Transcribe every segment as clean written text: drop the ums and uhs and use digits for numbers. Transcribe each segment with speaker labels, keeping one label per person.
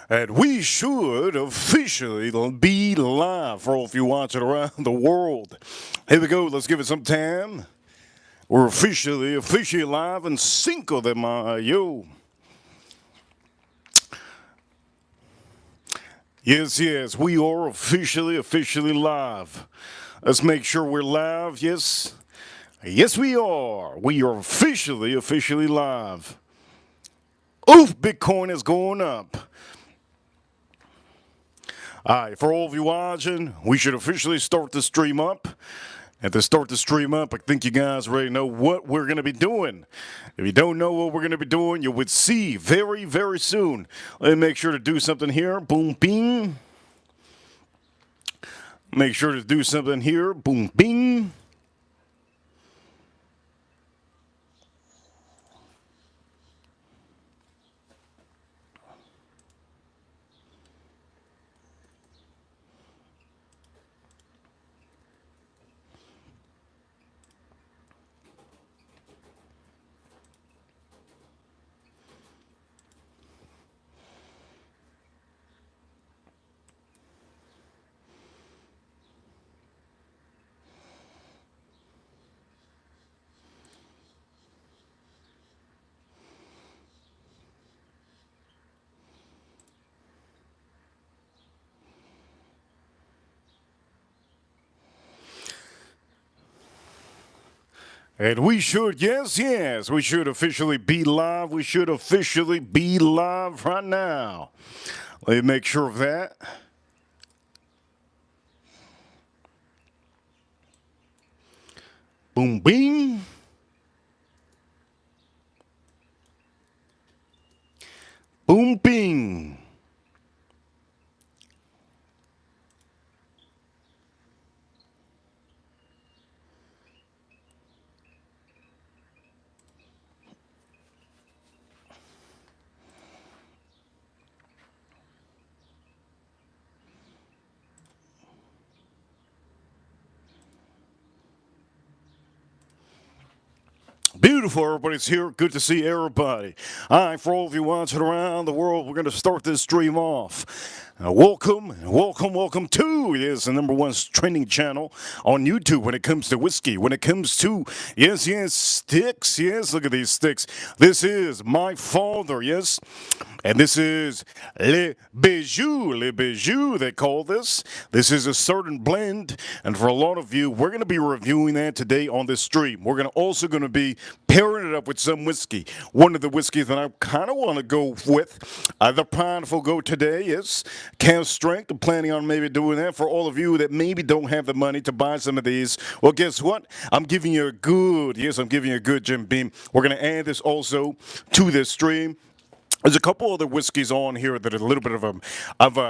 Speaker 1: And we should officially be live for all of you watching around the world. Here we go. Let's give it some time. We're officially live in Cinco de Mayo. Yes, we are officially live. Let's make sure we're live. Yes, we are. We are officially live. Oof, Bitcoin is going up. All right, for all of you watching, we should officially start the stream up. And to start the stream up, I think you guys already know what we're going to be doing. If you don't know what we're going to be doing, you would see very soon. Let me make sure to do something here. Boom, bing. Make sure to do something here. Boom, bing. And we should, yes, we should officially be live. We should officially be live right now. Let me make sure of that. Boom, bing. Boom, bing. Beautiful, everybody's here. Good to see everybody. All right, for all of you watching around the world, we're going to start this stream off. Welcome to the number one trending channel on YouTube when it comes to whiskey. When it comes to, yes, sticks. Yes, look at these sticks. This is my father, yes. And this is Le Bijou, they call this. This is a certain blend. And for a lot of you, we're going to be reviewing that today on this stream. We're also going to be pairing it up with some whiskey. One of the whiskeys that I kind of want to go with, the Prideful Goat today is Camp Strength. I'm planning on maybe doing that for all of you that maybe don't have the money to buy some of these. Well, guess what? I'm giving you a good Jim Beam. We're going to add this also to this stream. There's a couple other whiskeys on here that are a little bit of a,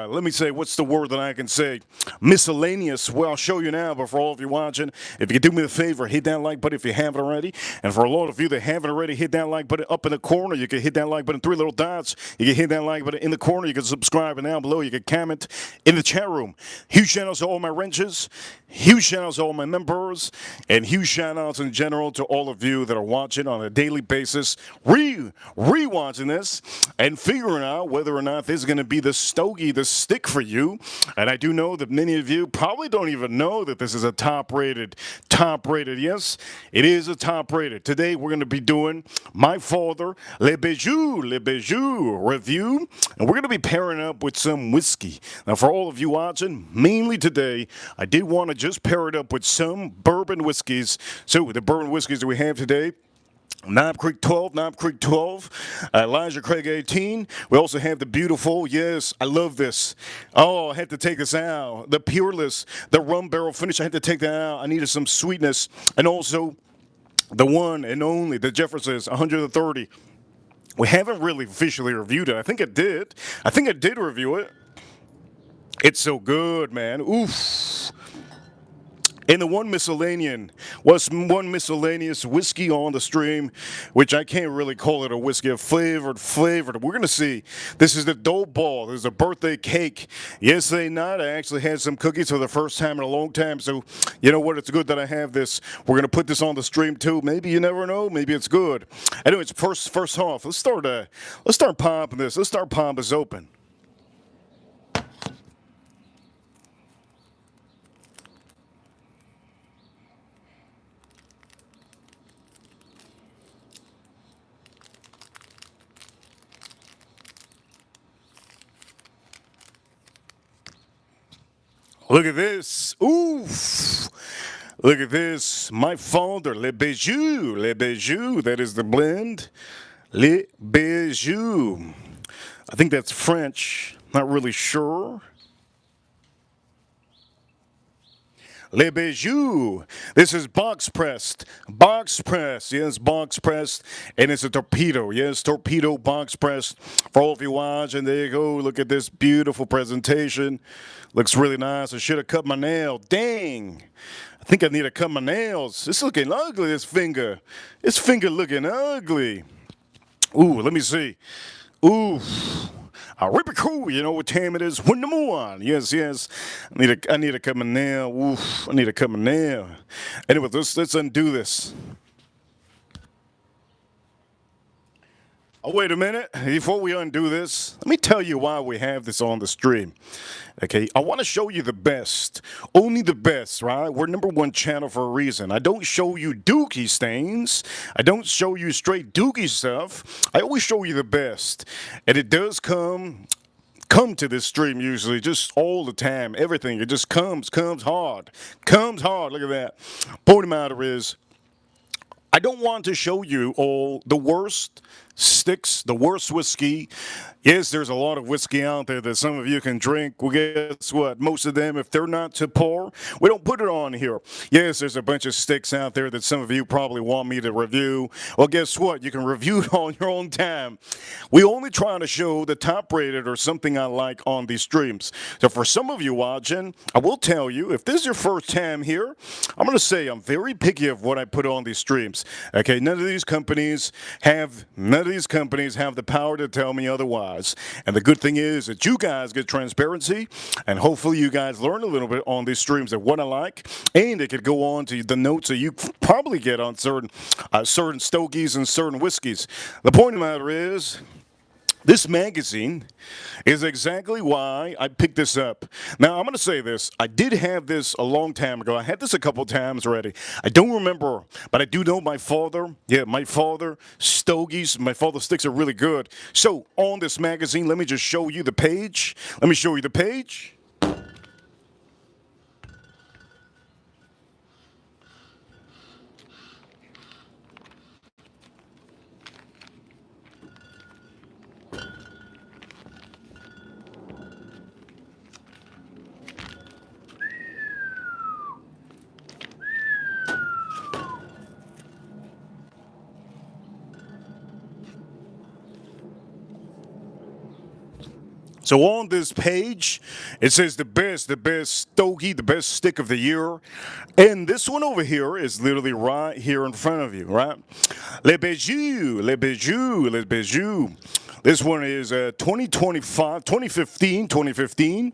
Speaker 1: let me say, what's the word that I can say? Miscellaneous. Well, I'll show you now, but for all of you watching, if you could do me a favor, hit that like button if you haven't already. And for a lot of you that haven't already, hit that like button up in the corner. You can hit that like button, 3 little dots. You can hit that like button in the corner. You can subscribe, and down below you can comment in the chat room. Huge shout outs to all my wrenches. Huge shout outs to all my members. And huge shout outs in general to all of you that are watching on a daily basis, re-watching this, and figuring out whether or not this is going to be the stick for you. And I do know that many of you probably don't even know that this is a top-rated. Yes, it is a top-rated. Today we're going to be doing my father, Le Bijou review, and we're going to be pairing up with some whiskey. Now, for all of you watching, mainly today, I did want to just pair it up with some bourbon whiskeys. So the bourbon whiskeys that we have today: Knob Creek 12, Elijah Craig 18. We also have the beautiful, yes, I love this. Oh, I had to take this out. The Peerless, the rum barrel finish, I had to take that out. I needed some sweetness. And also the one and only, the Jefferson's 130. We haven't really officially reviewed it. I think I did review it. It's so good, man. Oof. And the one miscellaneous whiskey on the stream, which I can't really call it a whiskey, a flavored. We're going to see. This is the dough ball. This is a birthday cake. Yesterday night, I actually had some cookies for the first time in a long time. So, you know what? It's good that I have this. We're going to put this on the stream, too. Maybe you never know. Maybe it's good. Anyways, first off, let's start popping this. Let's start popping this open. Look at this. Oof. Look at this. My father, Le Bijou. Le Bijou. That is the blend. Le Bijou. I think that's French. Not really sure. Le Bijou. This is box pressed. Box pressed. Yes, box pressed. And it's a torpedo. Yes, torpedo box pressed. For all of you watching, there you go. Look at this beautiful presentation. Looks really nice. I should have cut my nail. Dang. I think I need to cut my nails. It's looking ugly, this finger. This finger looking ugly. Ooh, let me see. Ooh. Rip it cool, you know what time it is. When number one. Yes, yes. I need to cut my nail. Oof. I need to cut my nail. Anyway, let's undo this. Oh, wait a minute. Before we undo this, let me tell you why we have this on the stream. Okay, I want to show you the best. Only the best, right? We're number one channel for a reason. I don't show you dookie stains. I don't show you straight dookie stuff. I always show you the best. And it does come to this stream usually just all the time. Everything. It just comes hard. Comes hard. Look at that. Point of the matter is, I don't want to show you all the worst sticks, the worst whiskey. Yes, there's a lot of whiskey out there that some of you can drink. Well, guess what? Most of them, if they're not to pour, we don't put it on here. Yes, there's a bunch of sticks out there that some of you probably want me to review. Well, guess what? You can review it on your own time. We only try to show the top rated or something I like on these streams. So for some of you watching, I will tell you, if this is your first time here, I'm going to say I'm very picky of what I put on these streams. Okay, none of these companies have the power to tell me otherwise. And the good thing is that you guys get transparency, and hopefully you guys learn a little bit on these streams of what I like, and it could go on to the notes that you probably get on certain stogies and certain whiskeys. The point of the matter is, this magazine is exactly why I picked this up. Now, I'm going to say this. I did have this a long time ago. I had this a couple times already. I don't remember, but I do know my father stogies. My father sticks are really good. So, on this magazine, let me just show you the page. Let me show you the page. So on this page, it says the best stogie, the best stick of the year. And this one over here is literally right here in front of you, right? Le Bijou, Le Bijou, Le Bijou. This one is 2015,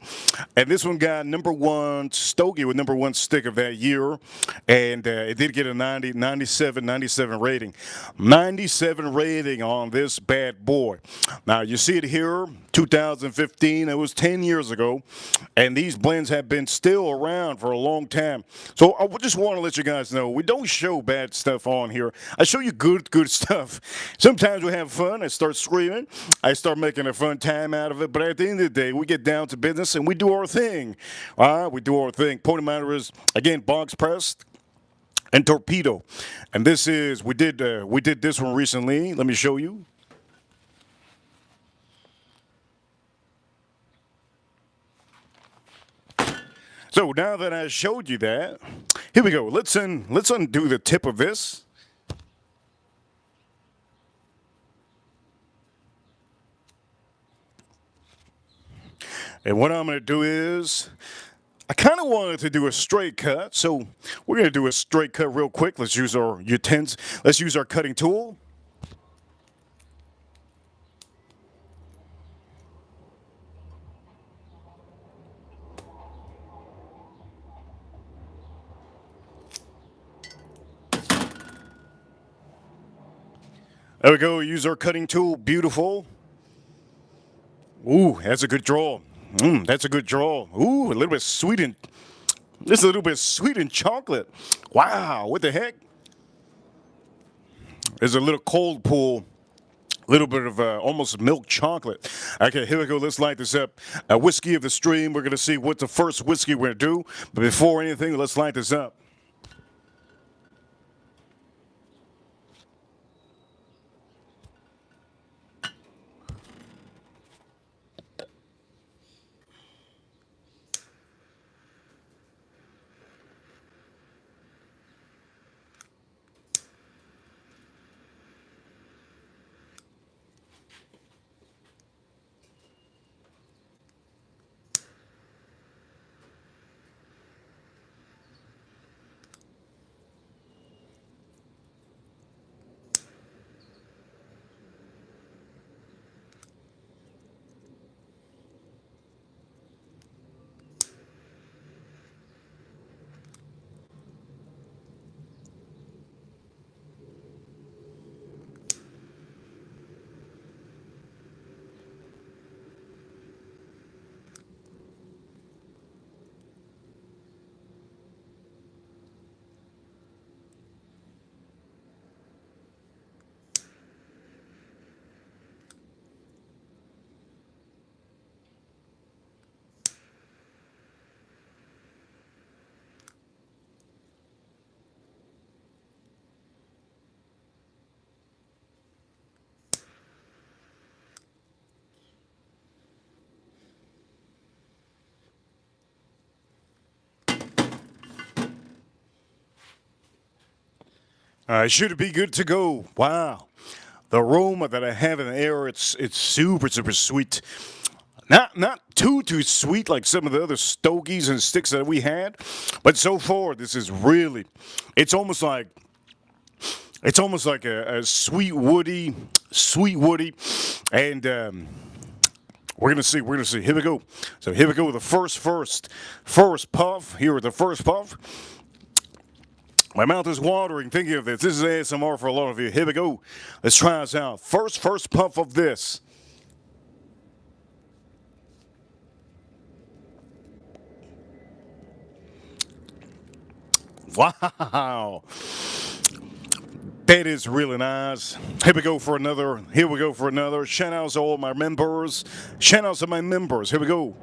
Speaker 1: and this one got number one stogie with number one stick of that year, and it did get a 97 rating. 97 rating on this bad boy. Now, you see it here, 2015, it was 10 years ago, and these blends have been still around for a long time. So I just want to let you guys know, we don't show bad stuff on here. I show you good stuff. Sometimes we have fun, I start screaming. I start making a fun time out of it, but at the end of the day, we get down to business and we do our thing. All right, we do our thing. Point of the matter is, again, box pressed and torpedo. And this is, we did this one recently. Let me show you. So now that I showed you that, here we go. Let's undo the tip of this. And what I'm going to do is, I kind of wanted to do a straight cut, so we're going to do a straight cut real quick. Let's use our Let's use our cutting tool. There we go. Use our cutting tool. Beautiful. Ooh, that's a good draw. That's a good draw. Ooh, a little bit sweet and just a little bit sweet and chocolate. Wow, what the heck? There's a little cold pull A little bit of almost milk chocolate. Okay, here we go. Let's light this up. Whiskey of the stream. We're going to see what the first whiskey we're going to do. But before anything, let's light this up. Should it be good to go? Wow. The aroma that I have in the air, it's super, super sweet. Not too sweet like some of the other stogies and sticks that we had, but so far this is really, it's almost like a sweet woody, and we're gonna see. Here we go. So here we go with the first puff. Here with the first puff. My mouth is watering thinking of this. This is ASMR for a lot of you. Here we go. Let's try this out. First puff of this. Wow. That is really nice. Here we go for another. Shout outs to all my members. Shout outs to my members. Here we go.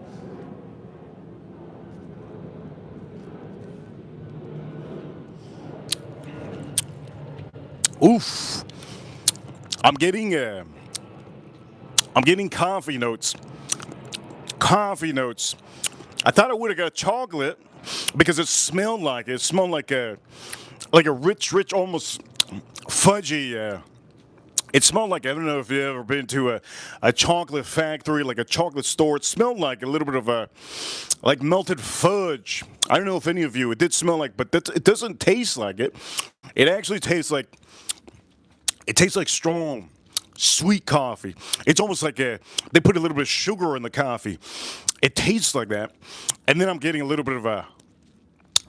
Speaker 1: Oof. I'm getting coffee notes. Coffee notes. I thought I would have got chocolate because it smelled like it. It smelled like a rich, almost fudgy. It smelled like, I don't know if you've ever been to a chocolate factory, like a chocolate store. It smelled like a little bit of like melted fudge. I don't know if any of you, it did smell like, but it doesn't taste like it. It actually tastes like, strong, sweet coffee. It's almost like they put a little bit of sugar in the coffee. It tastes like that. And then I'm getting a little bit of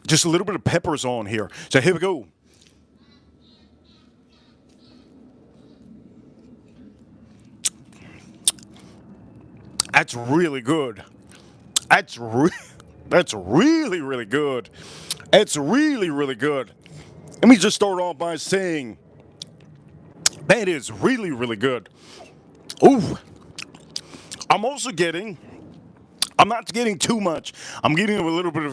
Speaker 1: just a little bit of peppers on here. So here we go. That's really good. That's really, really good. It's really, really good. Let me just start off by saying that is really, really good. Ooh. I'm not getting too much. I'm getting a little bit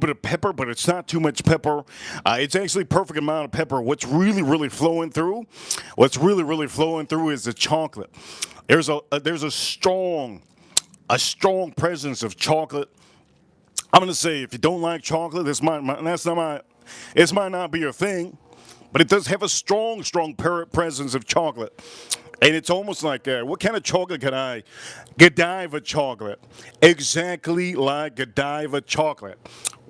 Speaker 1: of pepper, but it's not too much pepper. It's actually perfect amount of pepper. What's really, really flowing through is the chocolate. There's a strong presence of chocolate. I'm gonna say if you don't like chocolate, this might not be your thing, but it does have a strong presence of chocolate. And it's almost like, what kind of chocolate can I? Godiva chocolate. Exactly like Godiva chocolate.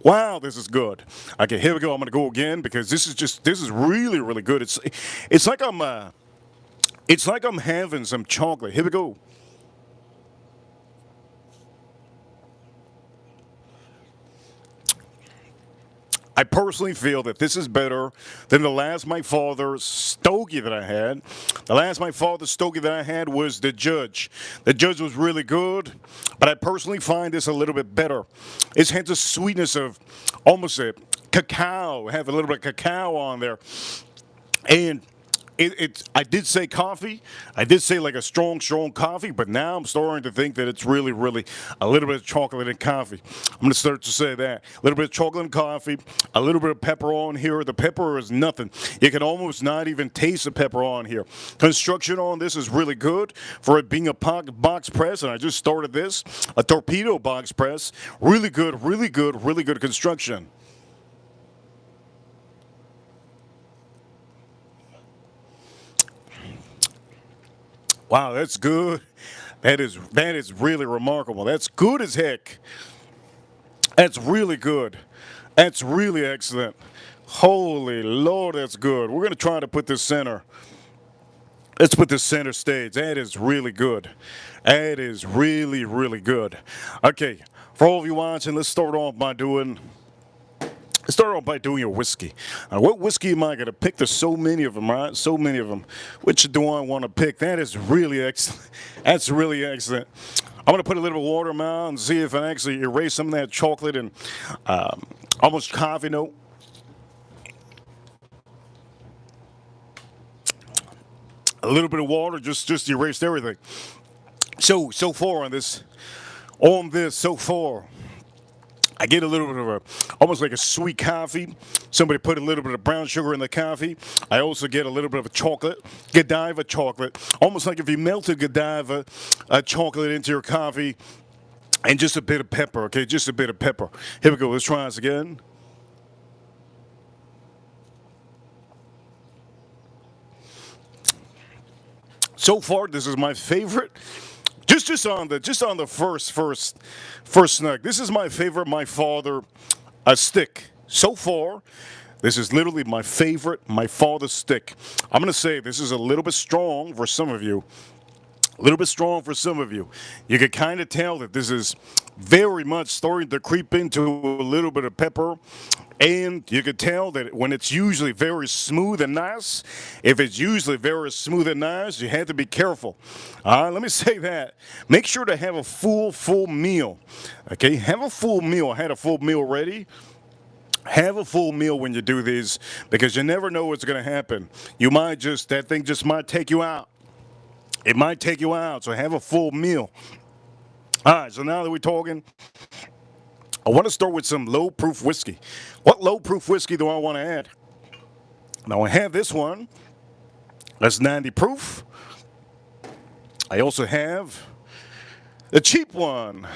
Speaker 1: Wow, this is good. Okay, here we go. I'm going to go again because this is really, really good. It's like I'm having some chocolate. Here we go. I personally feel that this is better than the last my father's stogie that I had. The last my father's stogie that I had was the Judge. The Judge was really good, but I personally find this a little bit better. It has a sweetness of almost a cacao. Have a little bit of cacao on there. And I did say coffee. I did say like a strong, strong coffee, but now I'm starting to think that it's really, really a little bit of chocolate and coffee. I'm going to start to say that. A little bit of chocolate and coffee, a little bit of pepper on here. The pepper is nothing. You can almost not even taste the pepper on here. Construction on this is really good for it being a box press, and I just started this, a torpedo box press. Really good, really good, really good construction. Wow, that's good. That is really remarkable. That's good as heck. That's really good. That's really excellent. Holy Lord, that's good. We're gonna try to put this center. Let's put this center stage. That is really good. That is really, really good. Okay, for all of you watching, let's start off by doing your whiskey. What whiskey am I going to pick? There's so many of them, right? So many of them. Which do I want to pick? That is really excellent. That's really excellent. I'm going to put a little water in my mouth and see if I actually erase some of that chocolate and almost coffee note. A little bit of water just erased everything. So far so far, I get a little bit of almost like a sweet coffee. Somebody put a little bit of brown sugar in the coffee. I also get a little bit of a chocolate, Godiva chocolate. Almost like if you melted Godiva chocolate into your coffee and just a bit of pepper, okay? Just a bit of pepper. Here we go. Let's try this again. So far, this is my favorite. Just on the first snug. This is my favorite. My father, a stick. So far, this is literally my favorite. My father's stick. I'm gonna say this is a little bit strong for some of you. A little bit strong for some of you. You can kind of tell that this is very much starting to creep into a little bit of pepper. And you can tell that when it's usually very smooth and nice, if it's usually very smooth and nice, you have to be careful. Let me say that. Make sure to have a full meal. Okay, have a full meal. I had a full meal ready. Have a full meal when you do these because you never know what's going to happen. That thing just might take you out. It might take you out, so have a full meal. All right, so now that we're talking, I want to start with some low-proof whiskey. What low-proof whiskey do I want to add? Now, I have this one. That's 90 proof. I also have the cheap one.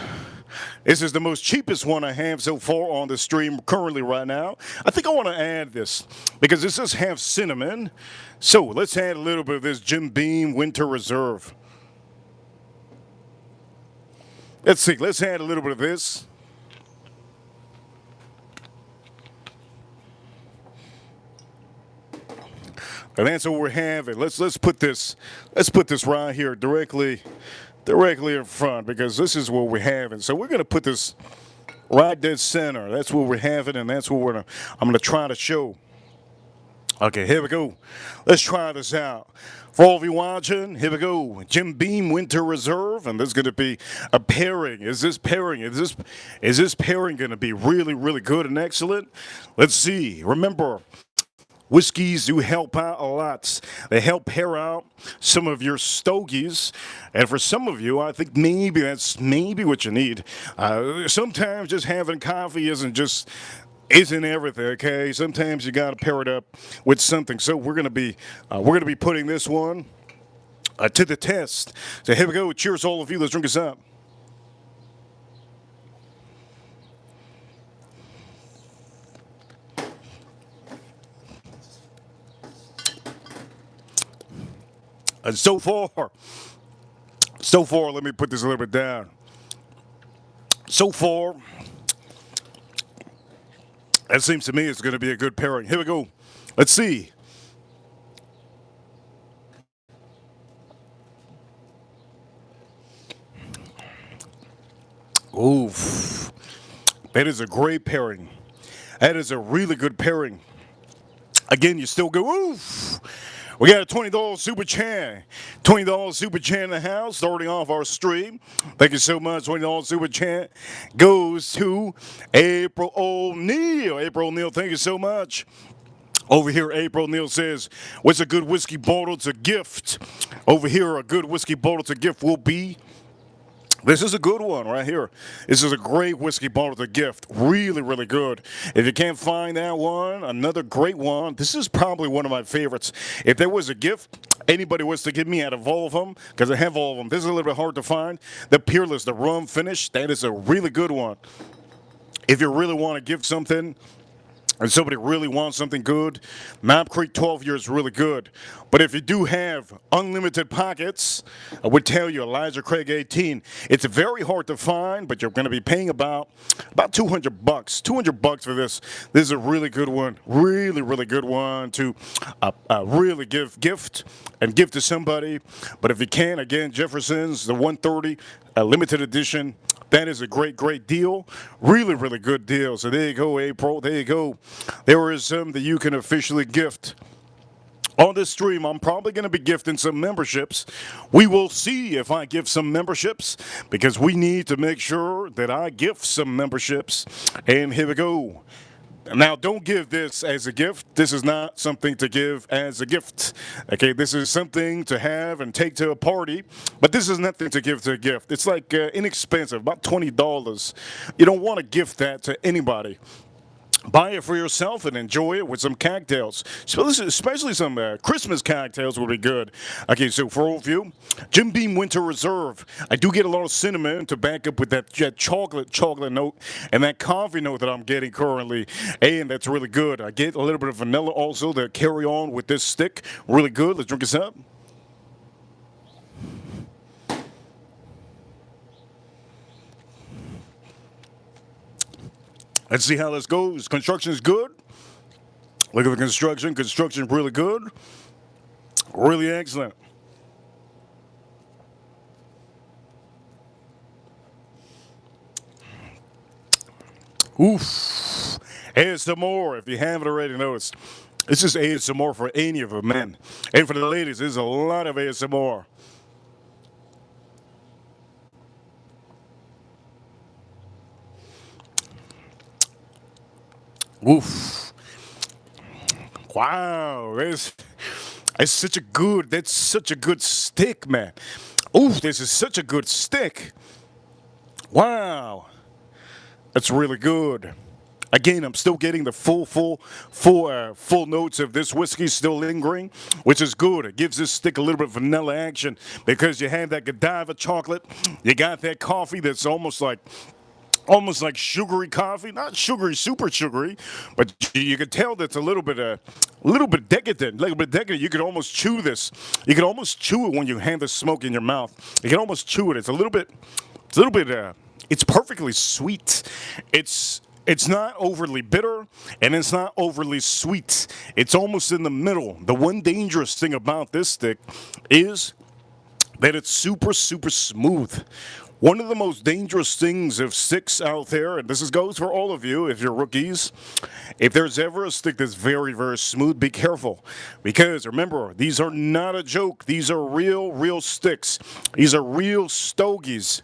Speaker 1: This is the most cheapest one I have so far on the stream currently right now. I think I want to add this because this does have cinnamon. So let's add a little bit of this Jim Beam Winter Reserve. Let's see. Let's add a little bit of this. And that's what we're having. Let's put this right here directly in front because this is what we're having. So we're gonna put this right dead center. That's what we're having, and that's what I'm gonna try to show. Okay, here we go. Let's try this out. For all of you watching, here we go. Jim Beam Winter Reserve, and this is going to be a pairing. Is this pairing going to be really, really good and excellent? Let's see. Remember, whiskeys do help out a lot. They help pair out some of your stogies. And for some of you, I think maybe that's what you need. Sometimes just having coffee isn't everything, okay? Sometimes you got to pair it up with something. So we're gonna be putting this one to the test. So here we go. Cheers, all of you. Let's drink this up. And so far, let me put this a little bit down. So far, that seems to me it's going to be a good pairing. Here we go. Let's see. Oof. That is a great pairing. That is a really good pairing. Again, you still go, oof. We got a $20 super chat. $20 super chat in the house, starting off our stream. Thank you so much. $20 super chat goes to April O'Neil. April O'Neil, thank you so much. Over here, April Neal says, what's a good whiskey bottle to gift? Over here, a good whiskey bottle to gift will be. This is a good one right here. This is a great whiskey bottle to gift. Really, really good. If you can't find that one, another great one. This is probably one of my favorites. If there was a gift anybody was to give me out of all of them, because I have all of them, this is a little bit hard to find. The Peerless, the rum finish, that is a really good one. If you really want to give something, and somebody really wants something good, Map Creek 12 year is really good. But if you do have unlimited pockets, I would tell you Elijah Craig 18. It's very hard to find, but you're going to be paying about $200. $200 for this. This is a really good one. Really, really good one to really gift and give to somebody. But if you can, again, Jefferson's, the 130 limited edition. That is a great, great deal. Really, really good deal. So there you go, April. There you go. There is some that you can officially gift. On this stream, I'm probably going to be gifting some memberships. We will see if I give some memberships, because we need to make sure that I gift some memberships. And here we go. Now, don't give this as a gift. This is not something to give as a gift. Okay, this is something to have and take to a party, but this is nothing to give to a gift. It's like inexpensive, about $20. You don't want to gift that to anybody. Buy it for yourself and enjoy it with some cocktails. Especially some Christmas cocktails would be good. Okay, so for all of you, Jim Beam Winter Reserve. I do get a lot of cinnamon to back up with that chocolate note and that coffee note that I'm getting currently. And that's really good. I get a little bit of vanilla also to carry on with this stick. Really good. Let's drink this up. Let's see how this goes. Construction is good. Look at the construction. Construction is really good. Really excellent. Oof. ASMR, if you haven't already noticed. This is ASMR for any of the men. And for the ladies, there's a lot of ASMR. Oof. Wow. That's such a good stick, man. Oof, this is such a good stick. Wow. That's really good. Again, I'm still getting the full notes of this whiskey still lingering, which is good. It gives this stick a little bit of vanilla action because you have that Godiva chocolate. You got that coffee that's almost like sugary coffee, not sugary, super sugary, but you can tell that's a little bit decadent, You could almost chew this. You could almost chew it when you have the smoke in your mouth. You can almost chew it. It's perfectly sweet. It's not overly bitter, and it's not overly sweet. It's almost in the middle. The one dangerous thing about this stick is that it's super, super smooth. One of the most dangerous things of sticks out there, and goes for all of you if you're rookies, if there's ever a stick that's very, very smooth, be careful. Because remember, these are not a joke. These are real sticks. These are real stogies.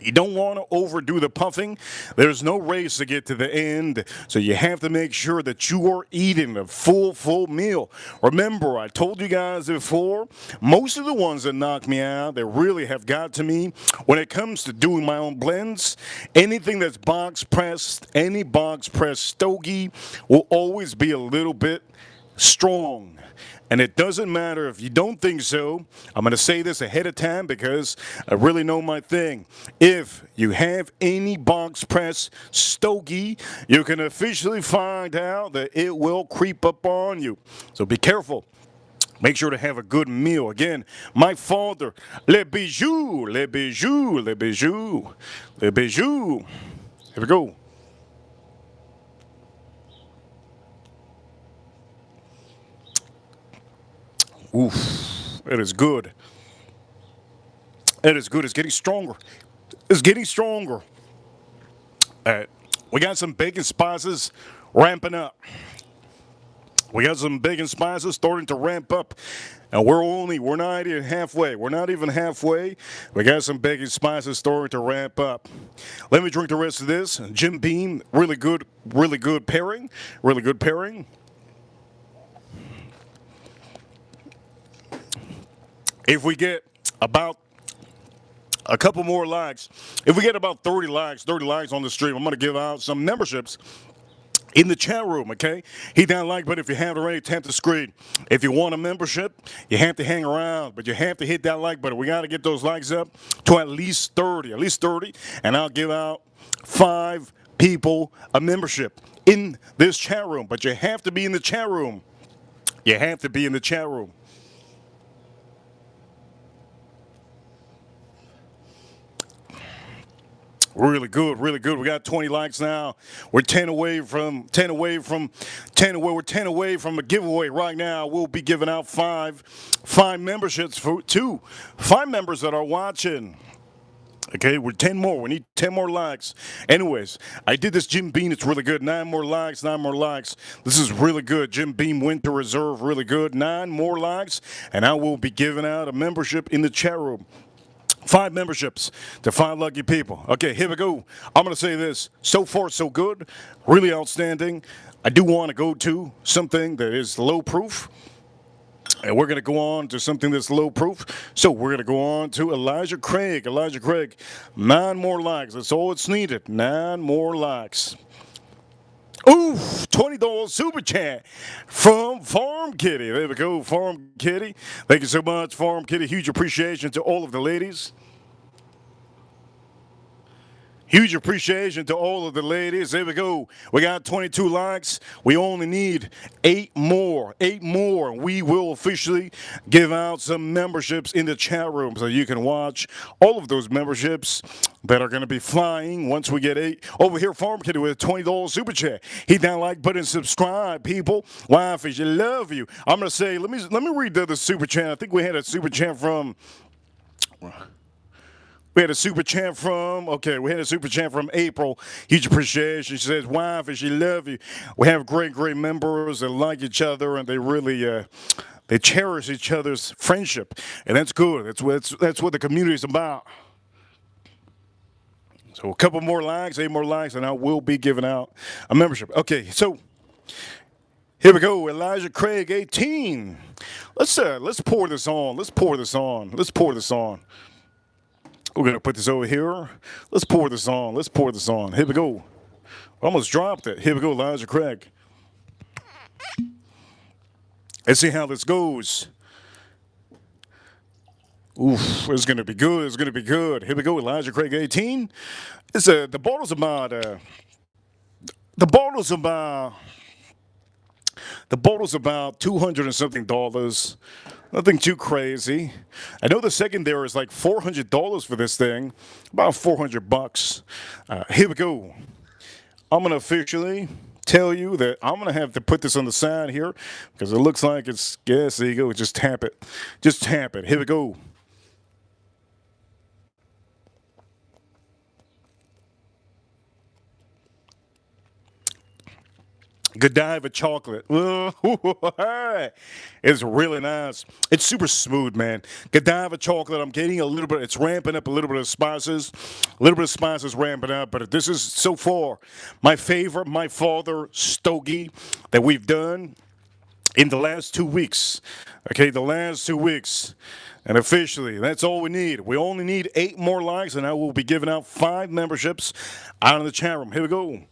Speaker 1: You don't want to overdo the puffing. There's no race to get to the end, so you have to make sure that you are eating a full meal. Remember, I told you guys before, most of the ones that knock me out, that really have got to me, when it comes to doing my own blends, anything that's box pressed, any box pressed stogie will always be a little bit strong. And it doesn't matter if you don't think so. I'm going to say this ahead of time because I really know my thing. If you have any box press stogie, you can officially find out that it will creep up on you. So be careful. Make sure to have a good meal. Again, my father, les bijoux, les bijoux, les bijoux, les bijoux. Here we go. Oof, it is good. It is good. It's getting stronger. It's getting stronger. We got some bacon spices ramping up. We got some bacon spices starting to ramp up. And we're not even halfway. We're not even halfway. We got some bacon spices starting to ramp up. Let me drink the rest of this. Jim Beam, really good pairing. Really good pairing. If we get about a couple more likes, if we get about 30 likes on the stream, I'm going to give out some memberships in the chat room, okay? Hit that like button if you haven't already. Tap the screen. If you want a membership, you have to hang around, but you have to hit that like button. We got to get those likes up to at least 30, and I'll give out 5 people a membership in this chat room. But you have to be in the chat room. You have to be in the chat room. Really good, really good. We got 20 likes now. We're 10 away from we're 10 away from a giveaway right now. We'll be giving out five memberships for 5 members that are watching. Okay, we're 10 more. We need 10 more likes. Anyways, I did this Jim Beam. It's really good. 9 more likes, 9 more likes. This is really good. Jim Beam Winter Reserve, really good. 9 more likes, and I will be giving out a membership in the chat room. 5 memberships to 5 lucky people. Okay, here we go. I'm going to say this. So far, so good. Really outstanding. I do want to go to something that is low proof. And we're going to go on to something that's low proof. So we're going to go on to Elijah Craig. Elijah Craig, 9 more likes. That's all it's needed. 9 more likes. Ooh, $20 super chat from Farm Kitty. There we go, Farm Kitty. Thank you so much, Farm Kitty. Huge appreciation to all of the ladies. Huge appreciation to all of the ladies. There we go. We got 22 likes. We only need 8 more. 8 more. We will officially give out some memberships in the chat room so you can watch all of those memberships that are going to be flying once we get 8. Over here, Farm Kitty with a $20 super chat. Hit that like button, subscribe, people. Wifey, I love you. I'm going to say, let me read the other super chat. I think we had a super chat from... We had a super chat from April. Huge appreciation. She says, wife, she love you. We have great members that like each other, and they really, they cherish each other's friendship. And that's good. That's what the community is about. So a couple more likes, 8 more likes, and I will be giving out a membership. Okay, so here we go. Elijah Craig, 18. Let's pour this on. Let's pour this on. We're going to put this over here. Let's pour this on. Here we go. Almost dropped it. Here we go, Elijah Craig. Let's see how this goes. Oof, it's going to be good. Here we go, Elijah Craig, 18. The bottle's about $200 and something. Nothing too crazy. I know the secondary is like $400 for this thing, about $400. Here we go. I'm going to officially tell you that I'm going to have to put this on the side here because it looks like it's, yes, there you go. Just tap it. Here we go. Godiva chocolate. It's really nice. It's super smooth, man. Godiva chocolate. I'm getting a little bit. It's ramping up a little bit of spices. A little bit of spices ramping up. But this is so far my favorite, my father stogie that we've done in the last 2 weeks. Okay, the last 2 weeks. And officially, that's all we need. We only need 8 more likes, and I will be giving out 5 memberships out in the chat room. Here we go.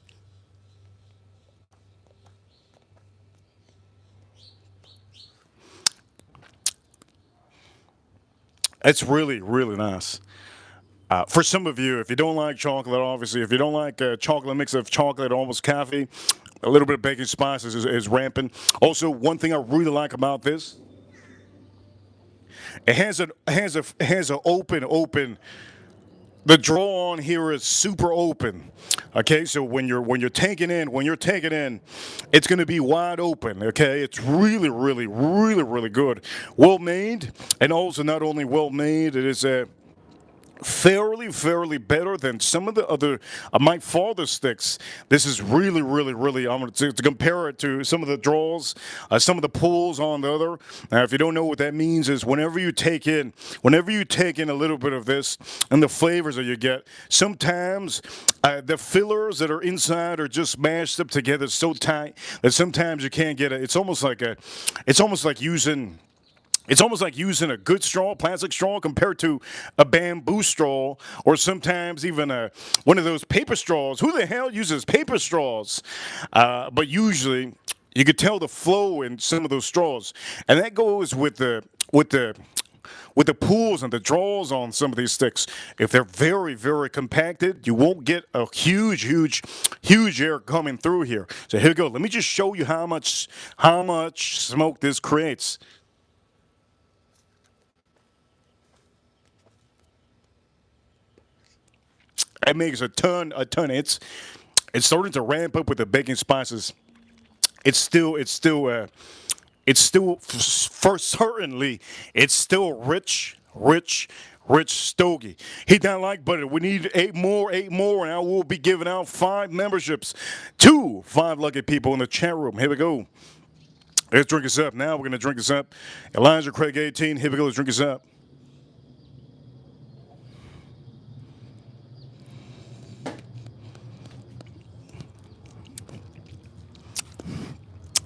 Speaker 1: It's really, really nice. For some of you, if you don't like chocolate, obviously, if you don't like a chocolate mix of chocolate, almost coffee, a little bit of baking spices is rampant. Also, one thing I really like about this, it has an open. The draw on here is super open. Okay, so when you're taking in, it's going to be wide open. Okay, it's really, really, really, really good, well made, and also not only well made, it is a fairly better than some of the other my father's sticks. This is really, really, really. I'm going to compare it to some of the draws, some of the pulls on the other. Now, if you don't know what that means, is whenever you take in a little bit of this and the flavors that you get, sometimes the fillers that are inside are just mashed up together so tight that sometimes you can't get it. It's almost like using It's almost like using a good straw, plastic straw, compared to a bamboo straw, or sometimes even one of those paper straws. Who the hell uses paper straws? But usually, you could tell the flow in some of those straws, and that goes with the pulls and the draws on some of these sticks. If they're very, very compacted, you won't get a huge air coming through here. So here we go. Let me just show you how much smoke this creates. That makes a ton. It's starting to ramp up with the baking spices. It's still for certainly, it's still rich stogie. Hit that like button. We need eight more, and I will be giving out 5 memberships to 5 lucky people in the chat room. Here we go. Let's drink this up. Now we're going to drink this up. Elijah Craig 18. Here we go. Let's drink this up.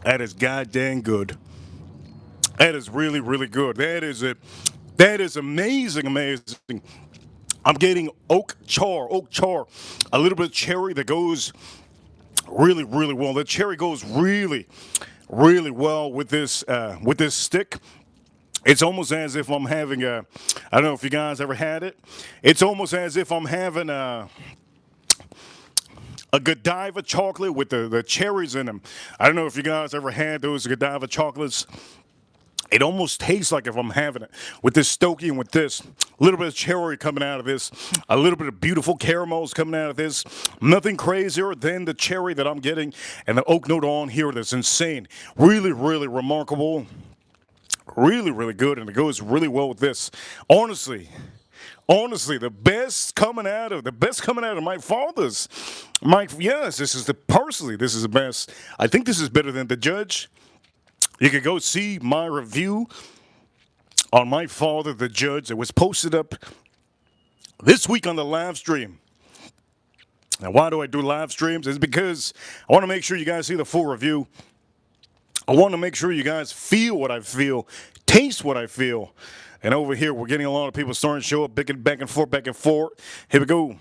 Speaker 1: That is goddamn good. That is really, really good. That is amazing. I'm getting oak char, a little bit of cherry that goes really, really well. The cherry goes really, really well with this stick. It's almost as if I'm having I don't know if you guys ever had it. It's almost as if I'm having a Godiva chocolate with the cherries in them. I don't know if you guys ever had those Godiva chocolates. It almost tastes like if I'm having it with this stogie and with this. A little bit of cherry coming out of this. A little bit of beautiful caramels coming out of this. Nothing crazier than the cherry that I'm getting and the oak note on here that's insane. Really, really remarkable. Really, really good, and it goes really well with this. Honestly, the best coming out of my father's. Yes, this is the best. I think this is better than the Judge. You can go see my review on my father, the Judge. It was posted up this week on the live stream. Now, why do I do live streams? It's because I want to make sure you guys see the full review. I want to make sure you guys feel what I feel, taste what I feel. And over here, we're getting a lot of people starting to show up, back and forth. Here we go.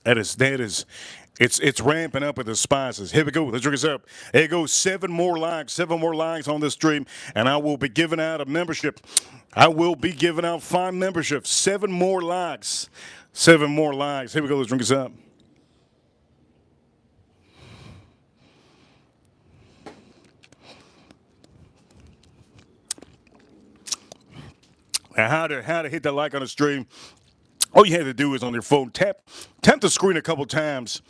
Speaker 1: It's ramping up with the spices. Here we go. Let's drink this up. There goes 7 more likes on this stream, and I will be giving out a membership. I will be giving out 5 memberships. 7 more likes. Here we go. Let's drink this up. Now, how to hit that like on the stream? All you have to do is on your phone, tap the screen a couple times.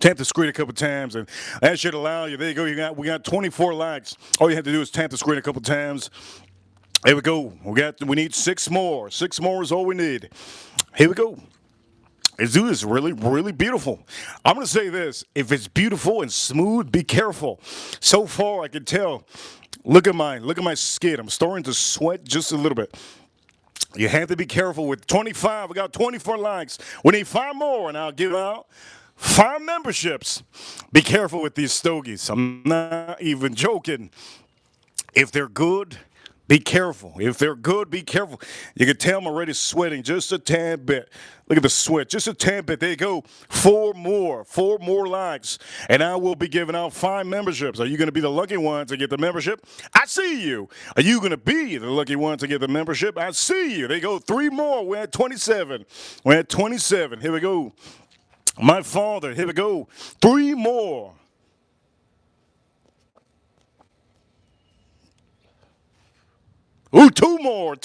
Speaker 1: And that should allow you. There you go. We got 24 likes. All you have to do is tap the screen a couple times. There we go. We need 6 more. 6 more is all we need. Here we go. This dude is really, really beautiful. I'm gonna say this: if it's beautiful and smooth, be careful. So far, I can tell. Look at my skin. I'm starting to sweat just a little bit. You have to be careful with 25. We got 24 likes. We need 5 more, and I'll give out 5 memberships. Be careful with these stogies. I'm not even joking. If they're good, be careful. If they're good, be careful. You can tell I'm already sweating just a tad bit. Look at the sweat, just a tad bit. There you go. 4 more likes, and I will be giving out 5 memberships. Are you going to be the lucky one to get the membership? I see you. Are you going to be the lucky one to get the membership? I see you. There you go. 3 more. We're at 27. Here we go. My father. Here we go. 3 more. Ooh, 2 more,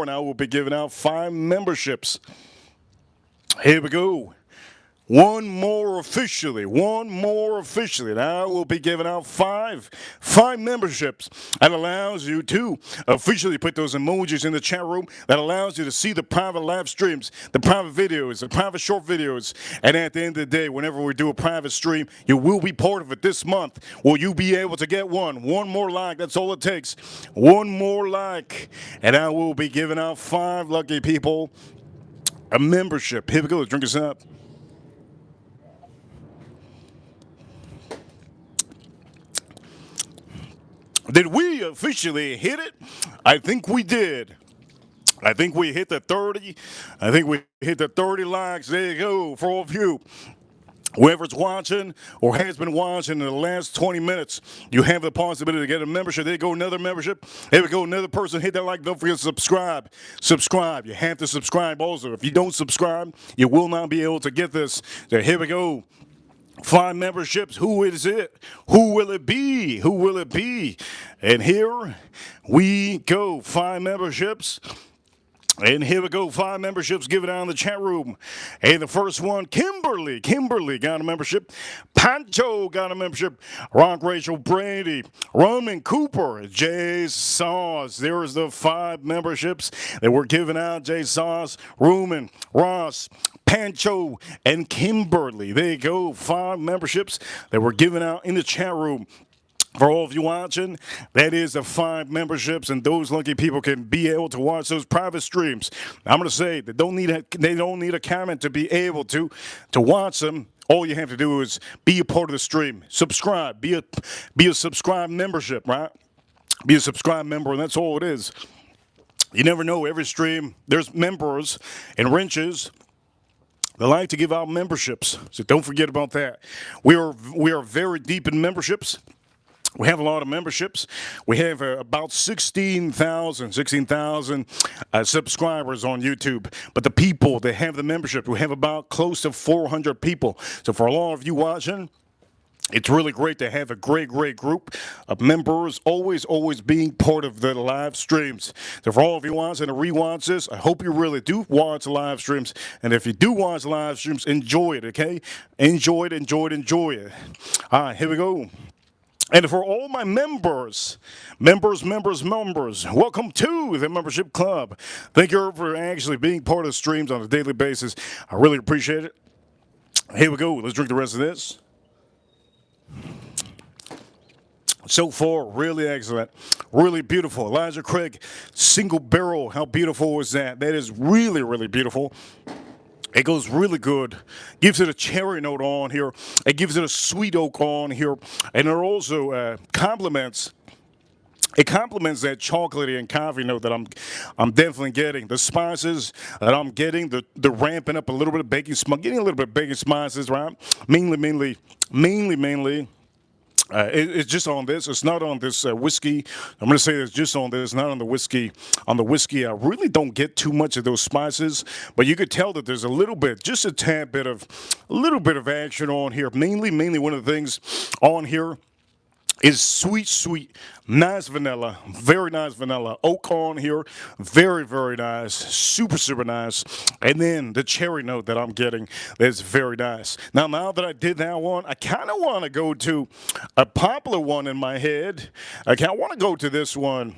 Speaker 1: and I will be giving out 5 memberships. Here we go. One more officially, and I will be giving out 5 memberships. That allows you to officially put those emojis in the chat room. That allows you to see the private live streams, the private videos, the private short videos. And at the end of the day, whenever we do a private stream, you will be part of it this month. Will you be able to get one more like? That's all it takes. 1 more like, and I will be giving out 5 lucky people a membership. Here we go. Let's drink this up. Did we officially hit it? I think we did. I think we hit the 30. I think we hit the 30 likes. There you go for all of you. Whoever's watching or has been watching in the last 20 minutes, you have the possibility to get a membership. There you go, another membership. There we go, another person. Hit that like. Don't forget to subscribe. Subscribe. You have to subscribe also. If you don't subscribe, you will not be able to get this. So here we go. 5 memberships. Who is it? Who will it be? Who will it be? And here we go. 5 memberships. And here we go, 5 memberships given out in the chat room. Hey, the first one, Kimberly. Kimberly got a membership. Pancho got a membership. Rock Rachel Brady. Roman Cooper. Jay Sauce. There's the 5 memberships that were given out. Jay Sauce, Roman, Ross, Pancho, and Kimberly. There you go, 5 memberships that were given out in the chat room. For all of you watching, that is the 5 memberships, and those lucky people can be able to watch those private streams. I'm going to say they don't need a comment to be able to watch them. All you have to do is be a part of the stream, subscribe, be a subscribe membership, right? Be a subscribe member, and that's all it is. You never know. Every stream, there's members and wrenches. They like to give out memberships, so don't forget about that. We are very deep in memberships. We have a lot of memberships. We have about 16,000 subscribers on YouTube. But the people that have the membership, we have about close to 400 people. So for a lot of you watching, it's really great to have a great group of members always being part of the live streams. So for all of you watching to rewatch this, I hope you really do watch the live streams. And if you do watch live streams, enjoy it, okay? Enjoy it. All right, here we go. And for all my members, welcome to the membership club. Thank you for actually being part of the streams on a daily basis. I really appreciate it. Here we go. Let's drink the rest of this. So far, really excellent. Really beautiful. Elijah Craig, single barrel. How beautiful is that? That is really beautiful. It goes really good. Gives it a cherry note on here. It gives it a sweet oak on here. And it also complements. It complements that chocolatey and coffee note that I'm definitely getting. The spices that I'm getting, the ramping up a little bit of baking, getting a little bit of baking spices, right? Mainly. It's just on this. It's not on this whiskey. I'm going to say it's just on this, not on the whiskey. On the whiskey, I really don't get too much of those spices, but you could tell that there's a little bit, just a tad bit of, action on here. Mainly one of the things on here is sweet, nice vanilla, very nice vanilla. Oak on here, very nice, super nice. And then the cherry note that I'm getting is very nice. Now that I did that one, I kind of want to go to a popular one in my head. I want to go to this one.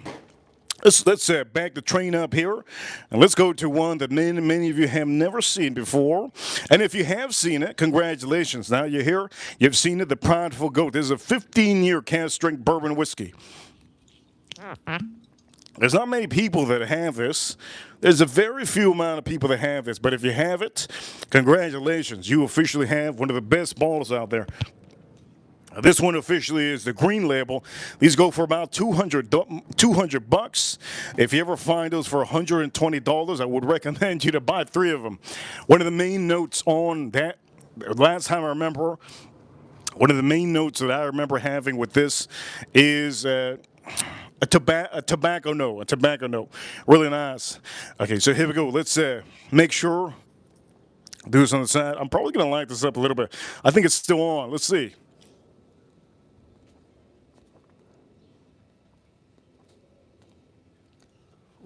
Speaker 1: Let's back the train up here, and let's go to one that many of you have never seen before. And if you have seen it, congratulations. Now you're here. You've seen it, the Prideful Goat. This is a 15-year cask strength bourbon whiskey. There's not many people that have this. There's a very few amount of people that have this. But if you have it, congratulations. You officially have one of the best bottles out there. This one officially is the green label. These go for about $200. If you ever find those for $120, I would recommend you to buy 3 of them. One of the main notes on that, last time I remember, one of the main notes that I remember having with this is a tobacco note. Really nice. Okay, so here we go. Let's make sure. Do this on the side. I'm probably going to light this up a little bit. I think it's still on. Let's see.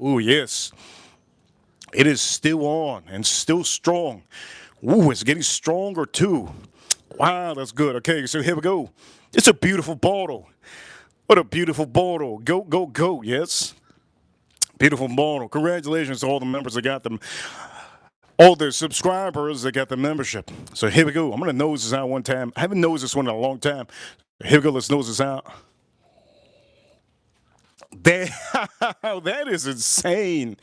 Speaker 1: Ooh, yes. It is still on and still strong. Ooh, it's getting stronger too. Wow, that's good. Okay, so here we go. It's a beautiful bottle. What a beautiful bottle. Go, yes. Beautiful bottle. Congratulations to all the members that got them. All the subscribers that got the membership. So here we go. I'm going to nose this out one time. I haven't nosed this one in a long time. Here we go. Let's nose this out. That is insane.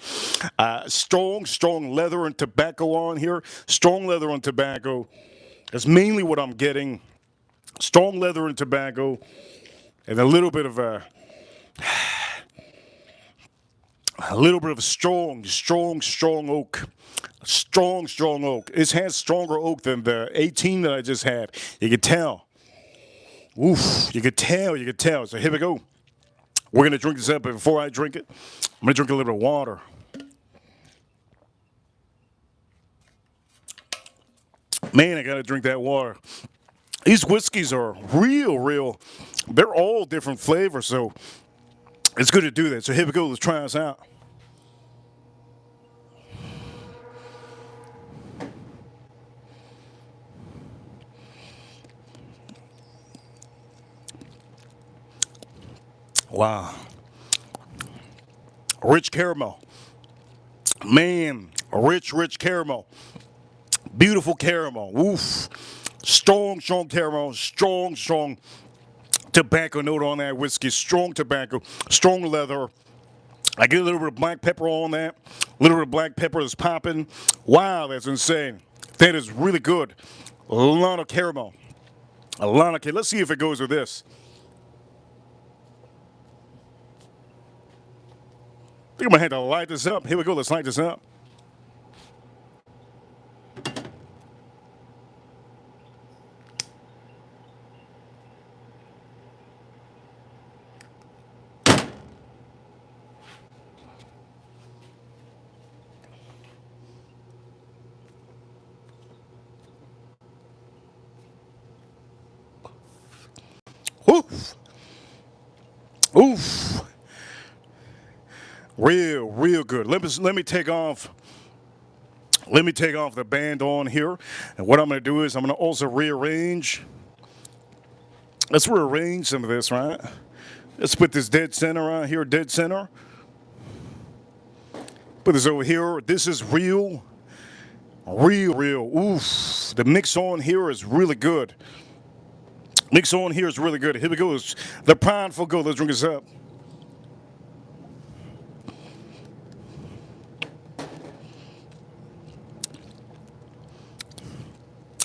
Speaker 1: Strong leather and tobacco on here. Strong leather and tobacco. That's mainly what I'm getting. Strong leather and tobacco. And a little bit of A little bit of strong oak. Strong oak. It has stronger oak than the 18 that I just had. You can tell. Oof, you could tell. So here we go. We're going to drink this up, but before I drink it, I'm going to drink a little bit of water. Man, I got to drink that water. These whiskeys are real. They're all different flavors, so it's good to do that. So here we go. Let's try this out. Wow. Rich caramel. Man, rich caramel. Beautiful caramel. Oof. Strong caramel. Strong tobacco note on that whiskey. Strong tobacco. Strong leather. I get a little bit of black pepper on that. A little bit of black pepper that's popping. Wow, that's insane. That is really good. A lot of caramel. Let's see if it goes with this. I think I'm going to have to light this up. Here we go. Let's light this up. Oof. Oof. Real good. Let me take off. Let me take off the band on here. And what I'm going to do is I'm going to also rearrange. Let's rearrange some of this, right? Let's put this dead center right here, dead center. Put this over here. This is real. Oof. The mix on here is really good. Mix on here is really good. Here we go. It's the Prideful Goat. Let's drink this up.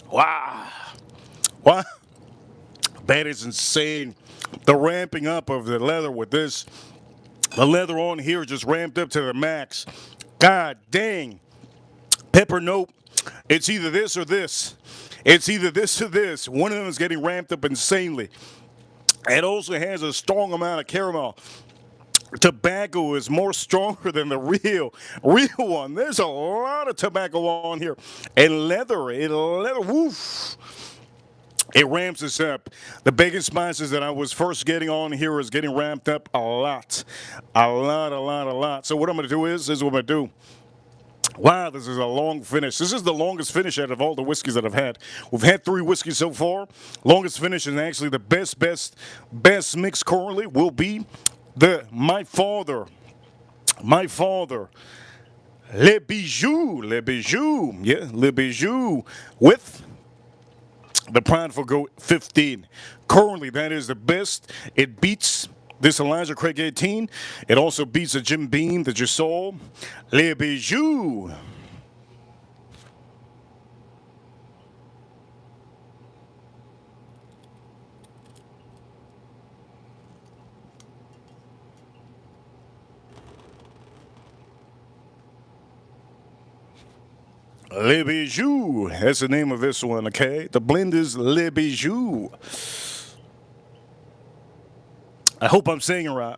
Speaker 1: Wow. That is insane. The ramping up of the leather with this. The leather on here just ramped up to the max. God dang. Pepper note. It's either this or this. It's either this or this. One of them is getting ramped up insanely. It also has a strong amount of caramel. Tobacco is more stronger than the real one. There's a lot of tobacco on here. And leather, woof. It ramps us up. The bacon spices that I was first getting on here is getting ramped up a lot. A lot. So what I'm going to do is, this is what I'm going to do. Wow, this is a long finish. This is the longest finish out of all the whiskeys that I've had. We've had 3 whiskeys so far. Longest finish, and actually the best mix currently will be my father, Le Bijou, yeah, Le Bijou with the Prideful Goat 15. Currently, that is the best. It beats this Elijah Craig 18. It also beats the Jim Beam that you saw. Le Bijou. Le Bijou. That's the name of this one, okay? The blend is Le Bijou. I hope I'm saying it right.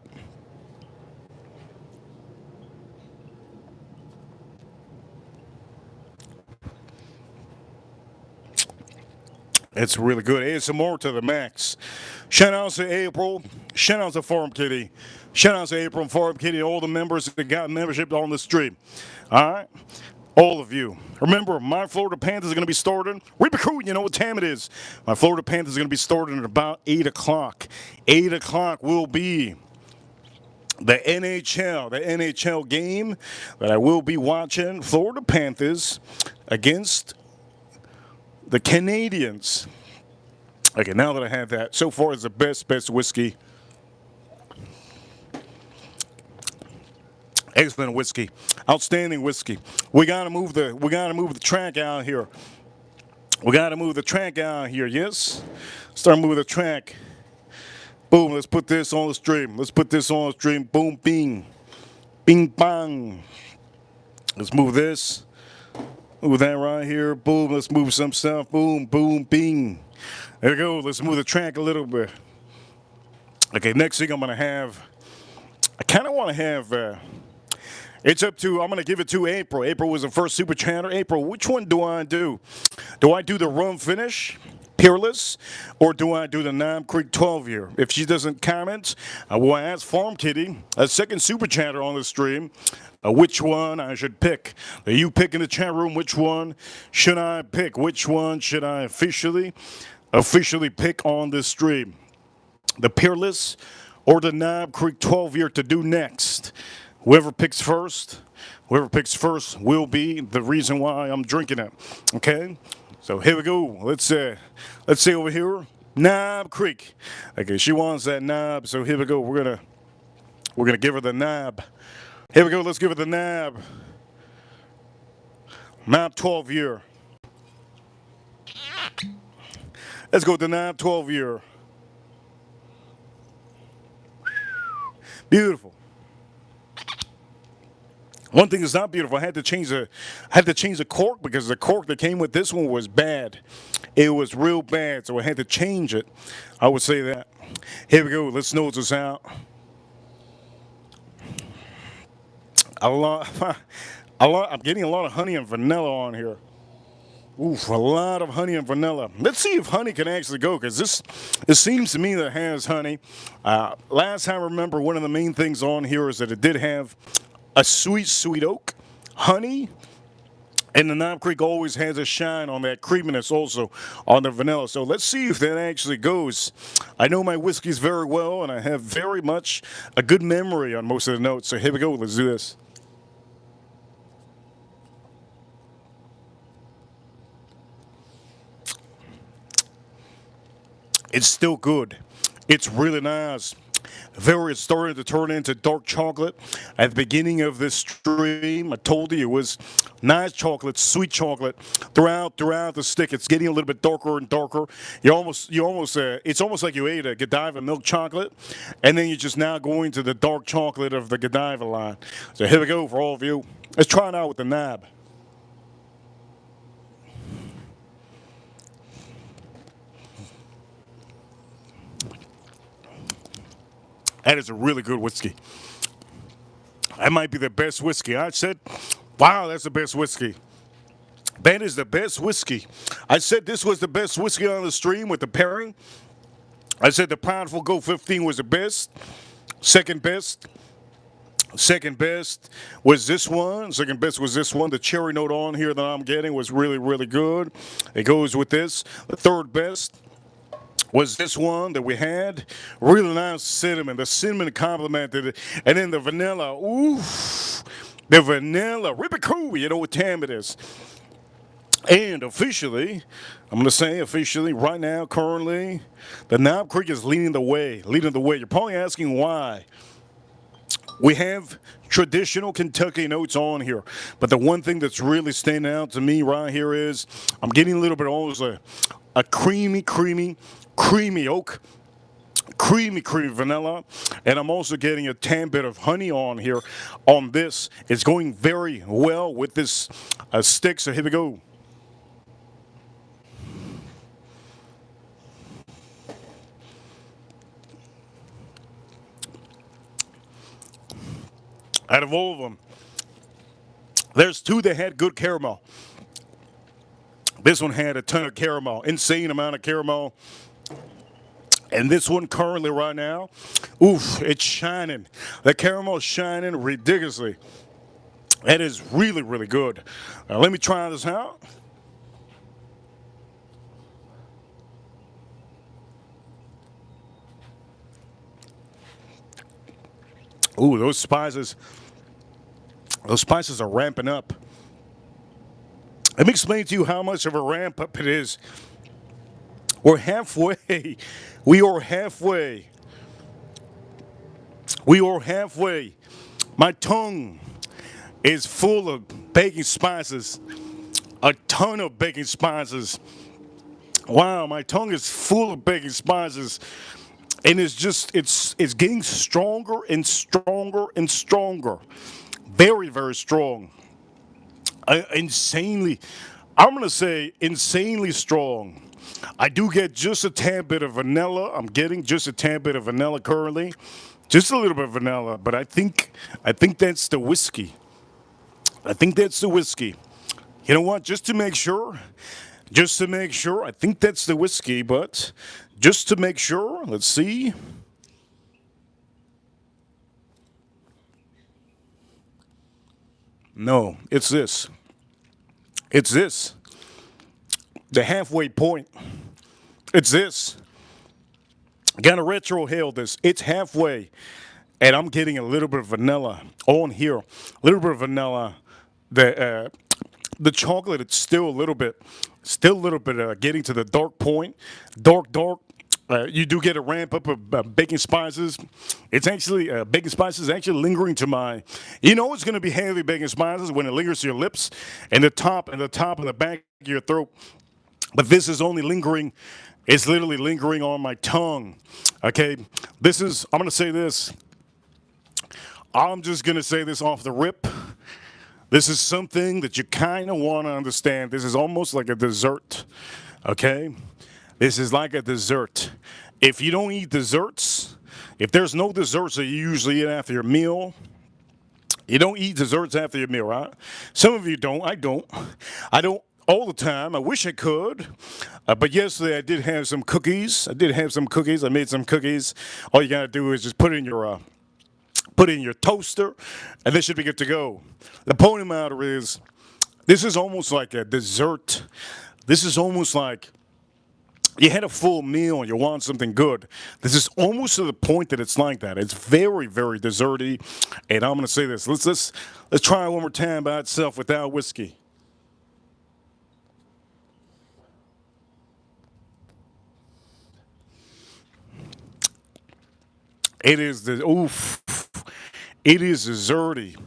Speaker 1: It's really good. ASMR to the max. Shout out to April. Shout out to Farm Kitty. Shout out to April and Farm Kitty, all the members that got membership on the stream. All right? All of you. Remember, my Florida Panthers are going to be starting. Cool, you know what time it is. My Florida Panthers are going to be starting at about 8 o'clock. 8 o'clock will be the NHL game that I will be watching. Florida Panthers against the Canadians. Okay, now that I have that, so far it's the best whiskey. Excellent whiskey, outstanding whiskey. We gotta move the track out here. Yes, start moving the track. Boom. Let's put this on the stream. Boom, bing. Bing bang. Let's move this. Move that right here. Boom. Let's move some stuff. Boom, boom, bing. There we go. Let's move the track a little bit. Okay, next thing I'm going to have, I kind of want to have, it's up to, I'm going to give it to April. April was the first super chatter. April, which one do I do? Do I do the rum finish, Peerless, or do I do the Knob Creek 12-year? If she doesn't comment, I will ask Farm Kitty, a second super chatter on the stream, which one I should pick. You pick in the chat room, which one should I pick? Which one should I officially pick on this stream? The Peerless or the Knob Creek 12-year to do next? Whoever picks first will be the reason why I'm drinking it. Okay? So here we go. Let's see over here. Knob Creek. Okay, she wants that knob, so here we go. We're gonna give her the knob. Here we go, let's give her the knob. Knob 12-year. Let's go with the knob 12-year. Beautiful. One thing that's not beautiful, I had to change the cork because the cork that came with this one was bad. It was real bad, so I had to change it. I would say that. Here we go. Let's nose this out. I'm getting a lot of honey and vanilla on here. Oof, a lot of honey and vanilla. Let's see if honey can actually go, because it seems to me that it has honey. Last time I remember, one of the main things on here is that it did have a sweet oak, honey, and the Knob Creek always has a shine on that creaminess also on the vanilla. So let's see if that actually goes. I know my whiskeys very well, and I have very much a good memory on most of the notes. So here we go. Let's do this. It's still good. It's really nice. It's starting to turn into dark chocolate. At the beginning of this stream, I told you it was nice chocolate, sweet chocolate. Throughout the stick, it's getting a little bit darker and darker. It's almost like you ate a Godiva milk chocolate, and then you're just now going to the dark chocolate of the Godiva line. So here we go for all of you. Let's try it out with the knob. That is a really good whiskey. That might be the best whiskey. I said, wow, that's the best whiskey. That is the best whiskey. I said this was the best whiskey on the stream with the pairing. I said the Prideful Goat 15 was the best. Second best was this one. Second best was this one. The cherry note on here that I'm getting was really, really good. It goes with this. The third best was this one that we had. Really nice cinnamon. The cinnamon complemented it. And then the vanilla. Oof. The vanilla. Rip it cool. You know what time it is. And officially, I'm going to say officially, right now, currently, the Knob Creek is leading the way. You're probably asking why. We have traditional Kentucky notes on here. But the one thing that's really standing out to me right here is I'm getting a little bit almost a creamy oak, creamy vanilla, and I'm also getting a tad bit of honey on here. On this, it's going very well with this stick. So here we go. Out of all of them, there's two that had good caramel. This one had a ton of caramel, insane amount of caramel. And this one currently right now, oof, it's shining. The caramel is shining ridiculously. That is really, really good. Let me try this out. Ooh, those spices are ramping up. Let me explain to you how much of a ramp up it is. We're halfway. We are halfway. My tongue is full of baking spices. A ton of baking spices. Wow, my tongue is full of baking spices. and it's getting stronger and stronger and stronger. Very, very strong. Insanely, I'm gonna say insanely strong. I do get just a tad bit of vanilla. I'm getting just a tad bit of vanilla currently, just a little bit of vanilla. But I think that's the whiskey. I think that's the whiskey. You know what? Just to make sure, I think that's the whiskey. But just to make sure, let's see. No, it's this. It's this. The halfway point. It's this. Gotta retro hail this. It's halfway. And I'm getting a little bit of vanilla on here. A little bit of vanilla. The the chocolate, it's still a little bit getting to the dark point. Dark. You do get a ramp up of baking spices. It's actually baking spices actually lingering to my. You know it's going to be heavy baking spices when it lingers to your lips and the top and the back of your throat. But this is only lingering. It's literally lingering on my tongue. Okay, this is. I'm going to say this. I'm just going to say this off the rip. This is something that you kind of want to understand. This is almost like a dessert. Okay? This is like a dessert. If you don't eat desserts, if there's no desserts that you usually eat after your meal, you don't eat desserts after your meal, right? Some of you don't. I don't. I don't all the time. I wish I could. But yesterday I did have some cookies. I made some cookies. All you got to do is just put it in your toaster, and this should be good to go. The point of the matter is, this is almost like a dessert. This is almost like you had a full meal and you want something good. This is almost to the point that it's like that. It's very, very desserty. And I'm gonna say this. Let's try it one more time by itself without whiskey. It is the oof. It is desserty.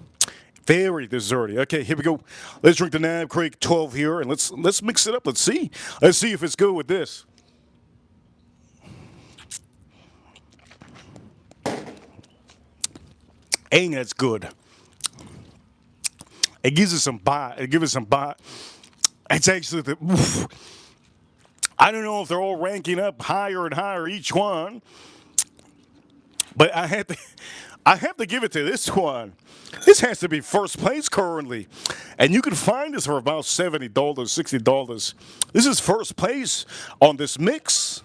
Speaker 1: Very desserty. Okay, here we go. Let's drink the Nab Creek 12 here, and let's mix it up. Let's see. Let's see if it's good with this. Ain't that's good. It gives us some bite. It gives us some bite. It's actually the. Oof. I don't know if they're all ranking up higher and higher each one, but I have to give it to this one. This has to be first place currently. And you can find this for about $70, $60. This is first place on this mix.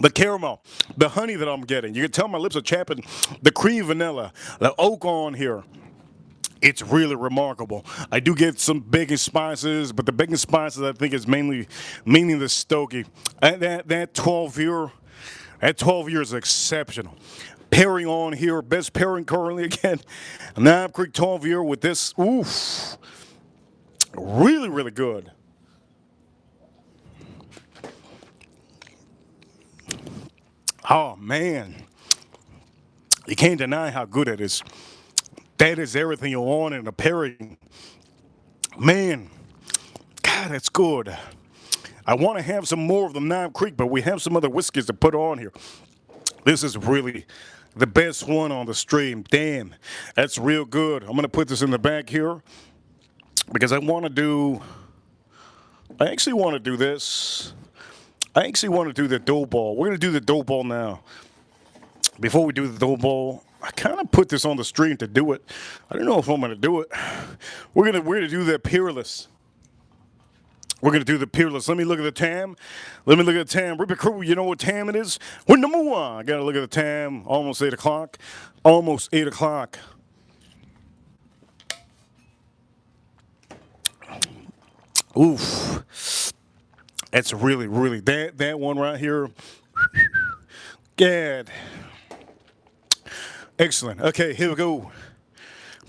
Speaker 1: The caramel, the honey that I'm getting. You can tell my lips are chapping. The cream vanilla, the oak on here. It's really remarkable. I do get some baking spices, but the baking spices I think is mainly the stogie. And that 12 year is exceptional. Pairing on here, best pairing currently again. Knob Creek 12 year with this. Oof. Really, really good. Oh, man. You can't deny how good it is. That is everything you want in a pairing. Man, God, that's good. I want to have some more of the Knob Creek, but we have some other whiskeys to put on here. This is really the best one on the stream. Damn, that's real good. I'm going to put this in the back here because I actually want to do this. I actually want to do the dough ball. We're going to do the dough ball now. Before we do the dough ball, I kind of put this on the stream to do it. I don't know if I'm going to do it. We're gonna do the Peerless. We're going to do the Peerless. Let me look at the time. Ripper Crew, you know what time it is? We're number one. I got to look at the time. Almost 8 o'clock. Almost 8 o'clock. Oof. That's really, really, that one right here. Gad. Excellent. Okay, here we go.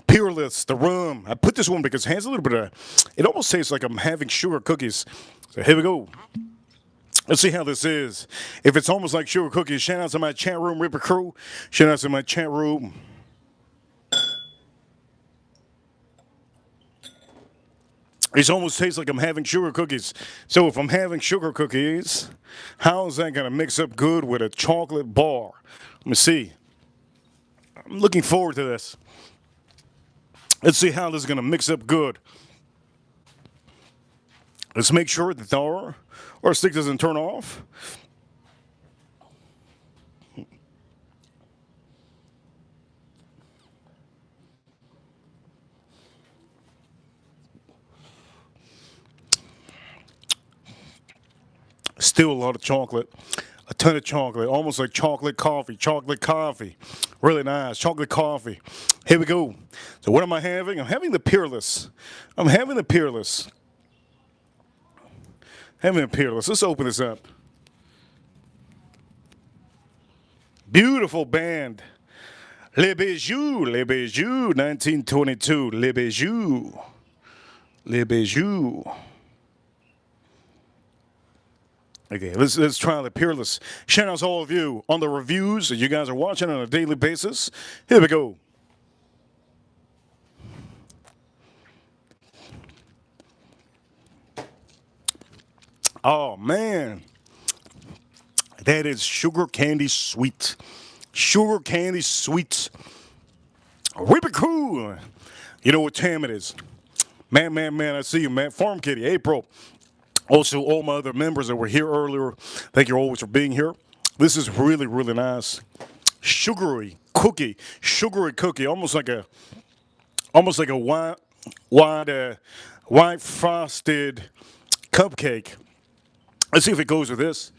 Speaker 1: Peerless, the rum. I put this one because it has a little bit of, it almost tastes like I'm having sugar cookies. So here we go. Let's see how this is. If it's almost like sugar cookies, shout out to my chat room, Ripper Crew. Shout out to my chat room. It almost tastes like I'm having sugar cookies. So if I'm having sugar cookies, how is that going to mix up good with a chocolate bar? Let me see. I'm looking forward to this. Let's see how this is going to mix up good. Let's make sure that our stick doesn't turn off. Still a lot of chocolate. A ton of chocolate. Almost like chocolate coffee. Chocolate coffee. Really nice. Chocolate coffee. Here we go. So what am I having? I'm having the Peerless. I'm having the Peerless. Having a Peerless. Let's open this up. Beautiful band. Les Bijou. Les Bijou. 1922. Les Bijou. Les Bijou. Okay, let's try the Peerless. Shout out to all of you on the reviews that you guys are watching on a daily basis. Here we go. Oh man, that is sugar candy sweet. Sugar candy sweet. Whip it cool. You know what time it is. Man, I see you, man. Farm Kitty, April. Also, all my other members that were here earlier, thank you always for being here. This is really, really nice. Sugary cookie, almost like a white frosted cupcake. Let's see if it goes with this.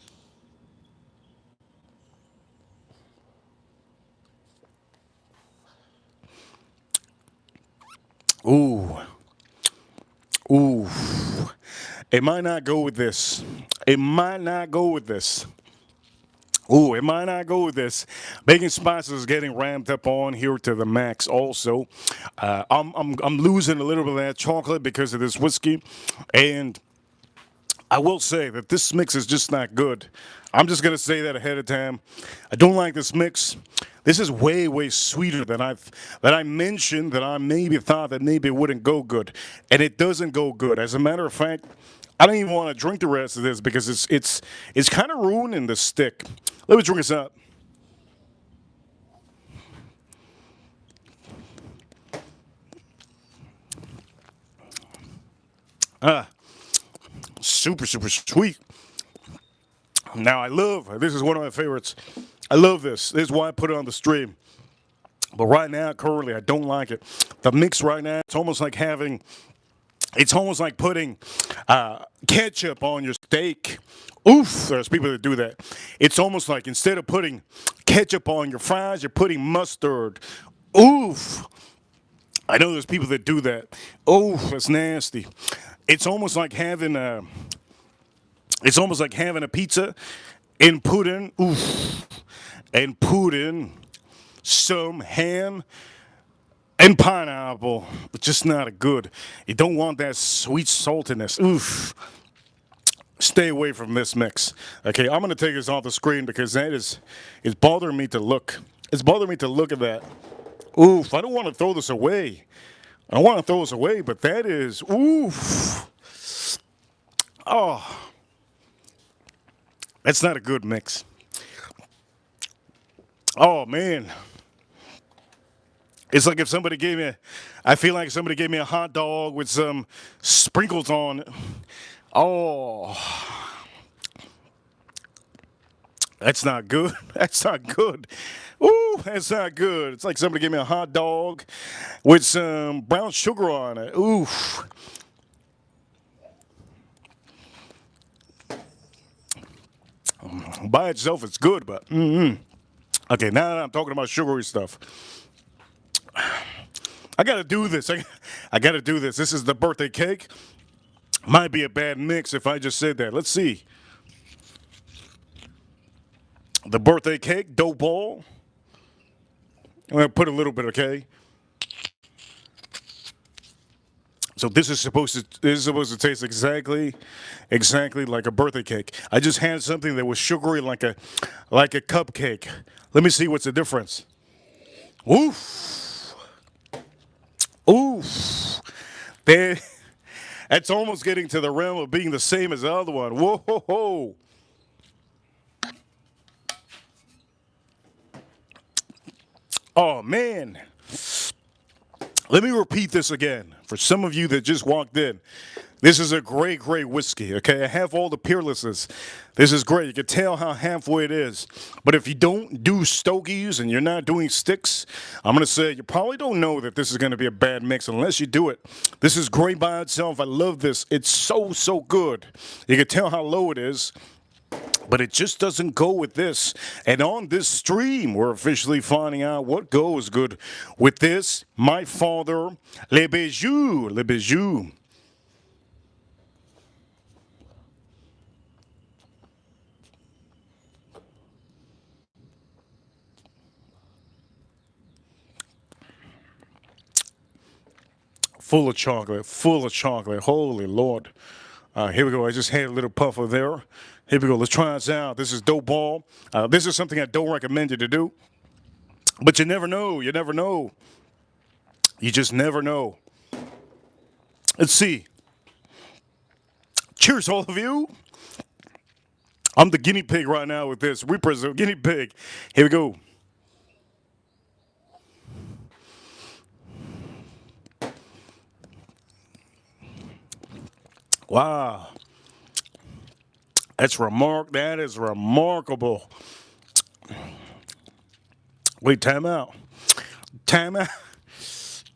Speaker 1: Ooh. Ooh. It might not go with this. It might not go with this. Ooh, it might not go with this. Bacon spices is getting ramped up on here to the max. Also, I'm losing a little bit of that chocolate because of this whiskey, and I will say that this mix is just not good. I'm just gonna say that ahead of time. I don't like this mix. This is way sweeter than I mentioned that I maybe thought that maybe it wouldn't go good, and it doesn't go good. As a matter of fact, I don't even want to drink the rest of this because it's kind of ruining the stick. Let me drink this up. Super sweet. Now this is one of my favorites. I love this. This is why I put it on the stream. But right now, currently, I don't like it. The mix right now, it's almost like putting ketchup on your steak. Oof, there's people that do that. It's almost like instead of putting ketchup on your fries, you're putting mustard. Oof. I know there's people that do that. Oof, that's nasty. It's almost like having a pizza and putting some ham and pineapple. It's just not good. You don't want that sweet saltiness. Oof. Stay away from this mix. Okay, I'm gonna take this off the screen because it's bothering me to look. It's bothering me to look at that. Oof, I don't want to throw this away. I don't want to throw this away, but that is, oof. Oh, that's not a good mix. Oh, man. It's like if somebody gave me, I feel like somebody gave me a hot dog with some sprinkles on it. Oh, that's not good. That's not good. Ooh, that's not good. It's like somebody gave me a hot dog with some brown sugar on it. Oof. By itself, it's good, but okay. Now that I'm talking about sugary stuff, I gotta do this. I gotta do this. This is the birthday cake. Might be a bad mix if I just said that. Let's see. The birthday cake, dough ball. I'm gonna put a little bit, okay? So this is supposed to taste exactly like a birthday cake. I just had something that was sugary like a cupcake. Let me see what's the difference. Oof. Oof. It's almost getting to the realm of being the same as the other one. Whoa, ho, ho. Oh, man. Let me repeat this again for some of you that just walked in. This is a great, great whiskey, okay? I have all the Peerlesses. This is great. You can tell how halfway it is. But if you don't do stogies and you're not doing sticks, I'm going to say you probably don't know that this is going to be a bad mix unless you do it. This is great by itself. I love this. It's so, so good. You can tell how low it is. But it just doesn't go with this. And on this stream, we're officially finding out what goes good with this. My father, Le Bijou. Le Bijou. Full of chocolate, full of chocolate. Holy Lord. Here we go. I just had a little puffer there. Here we go. Let's try this out. This is dope ball. This is something I don't recommend you to do. But you never know. You never know. You just never know. Let's see. Cheers, all of you. I'm the guinea pig right now with this. Represent guinea pig. Here we go. Wow. That is remarkable. Wait, time out. Time out.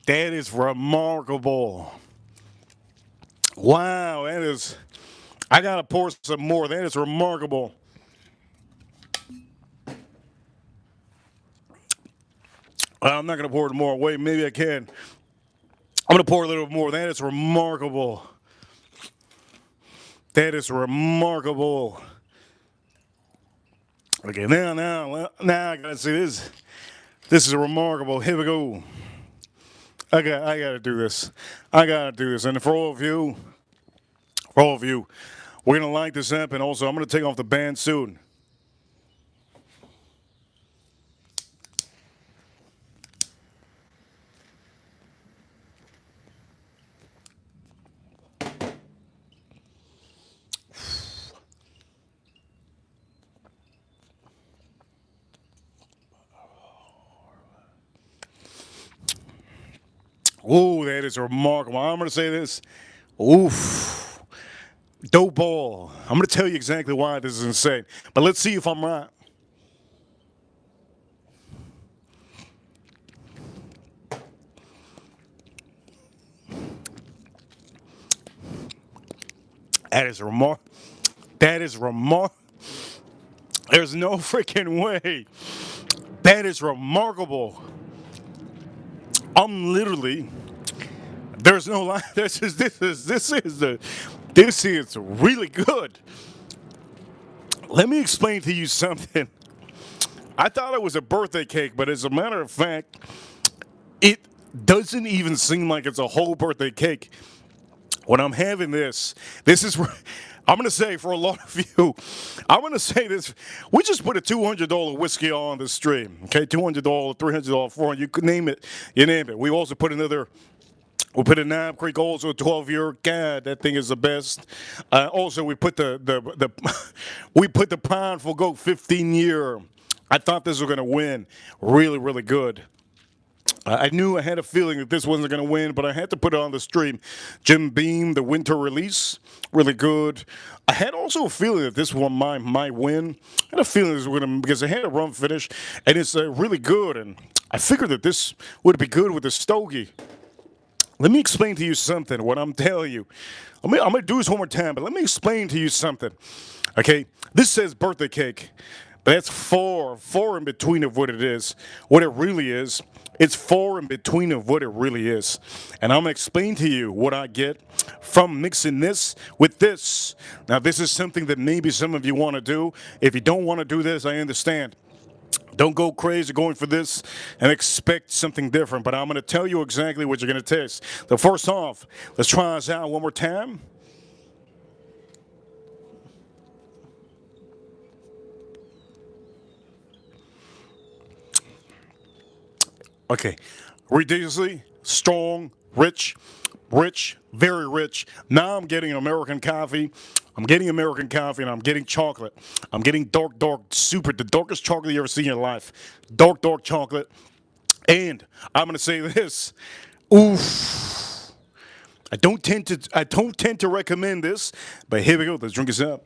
Speaker 1: That is remarkable. Wow, that is. I gotta pour some more. That is remarkable. I'm not gonna pour it more. Wait, maybe I can. I'm gonna pour a little more. That is remarkable. That is remarkable. Okay, now I gotta see this. This is remarkable. Here we go. I gotta do this. I gotta do this. And for all of you, we're gonna light this up, and also I'm gonna take off the band soon. Ooh, that is remarkable. I'm going to say this. Oof. Dope ball. I'm going to tell you exactly why this is insane. But let's see if I'm right. That is remarkable. That is remarkable. There's no freaking way. That is remarkable. I'm literally. There's no lie. This is really good. Let me explain to you something. I thought it was a birthday cake, but as a matter of fact, it doesn't even seem like it's a whole birthday cake. When I'm having this is. I'm going to say for a lot of you, I'm going to say this. We just put a $200 whiskey on the stream. Okay, $200, $300, $400. You could name it. You name it. We also put another. We put a Knob Creek also 12-year. God, that thing is the best. Also, we put we put the Prideful Goat 15-year. I thought this was going to win. Really, really good. I knew I had a feeling that this wasn't going to win, but I had to put it on the stream. Jim Beam, the winter release, really good. I had also a feeling that this one might win. I had a feeling this was going to, because it had a run finish, and it's really good. And I figured that this would be good with the stogie. Let me explain to you something, what I'm telling you. I'm going to do this one more time, but let me explain to you something. Okay, this says birthday cake, but that's four in between of what it is, what it really is. It's four in between of what it really is. And I'm going to explain to you what I get from mixing this with this. Now, this is something that maybe some of you want to do. If you don't want to do this, I understand. Don't go crazy going for this and expect something different. But I'm going to tell you exactly what you're going to taste. So first off, let's try this out one more time. Okay, ridiculously strong, rich, rich, very rich. Now I'm getting American coffee. I'm getting American coffee and I'm getting chocolate. I'm getting dark, super, the darkest chocolate you ever seen in your life. Dark chocolate. And I'm gonna say this. Oof. I don't tend to recommend this, but here we go. Let's drink this up.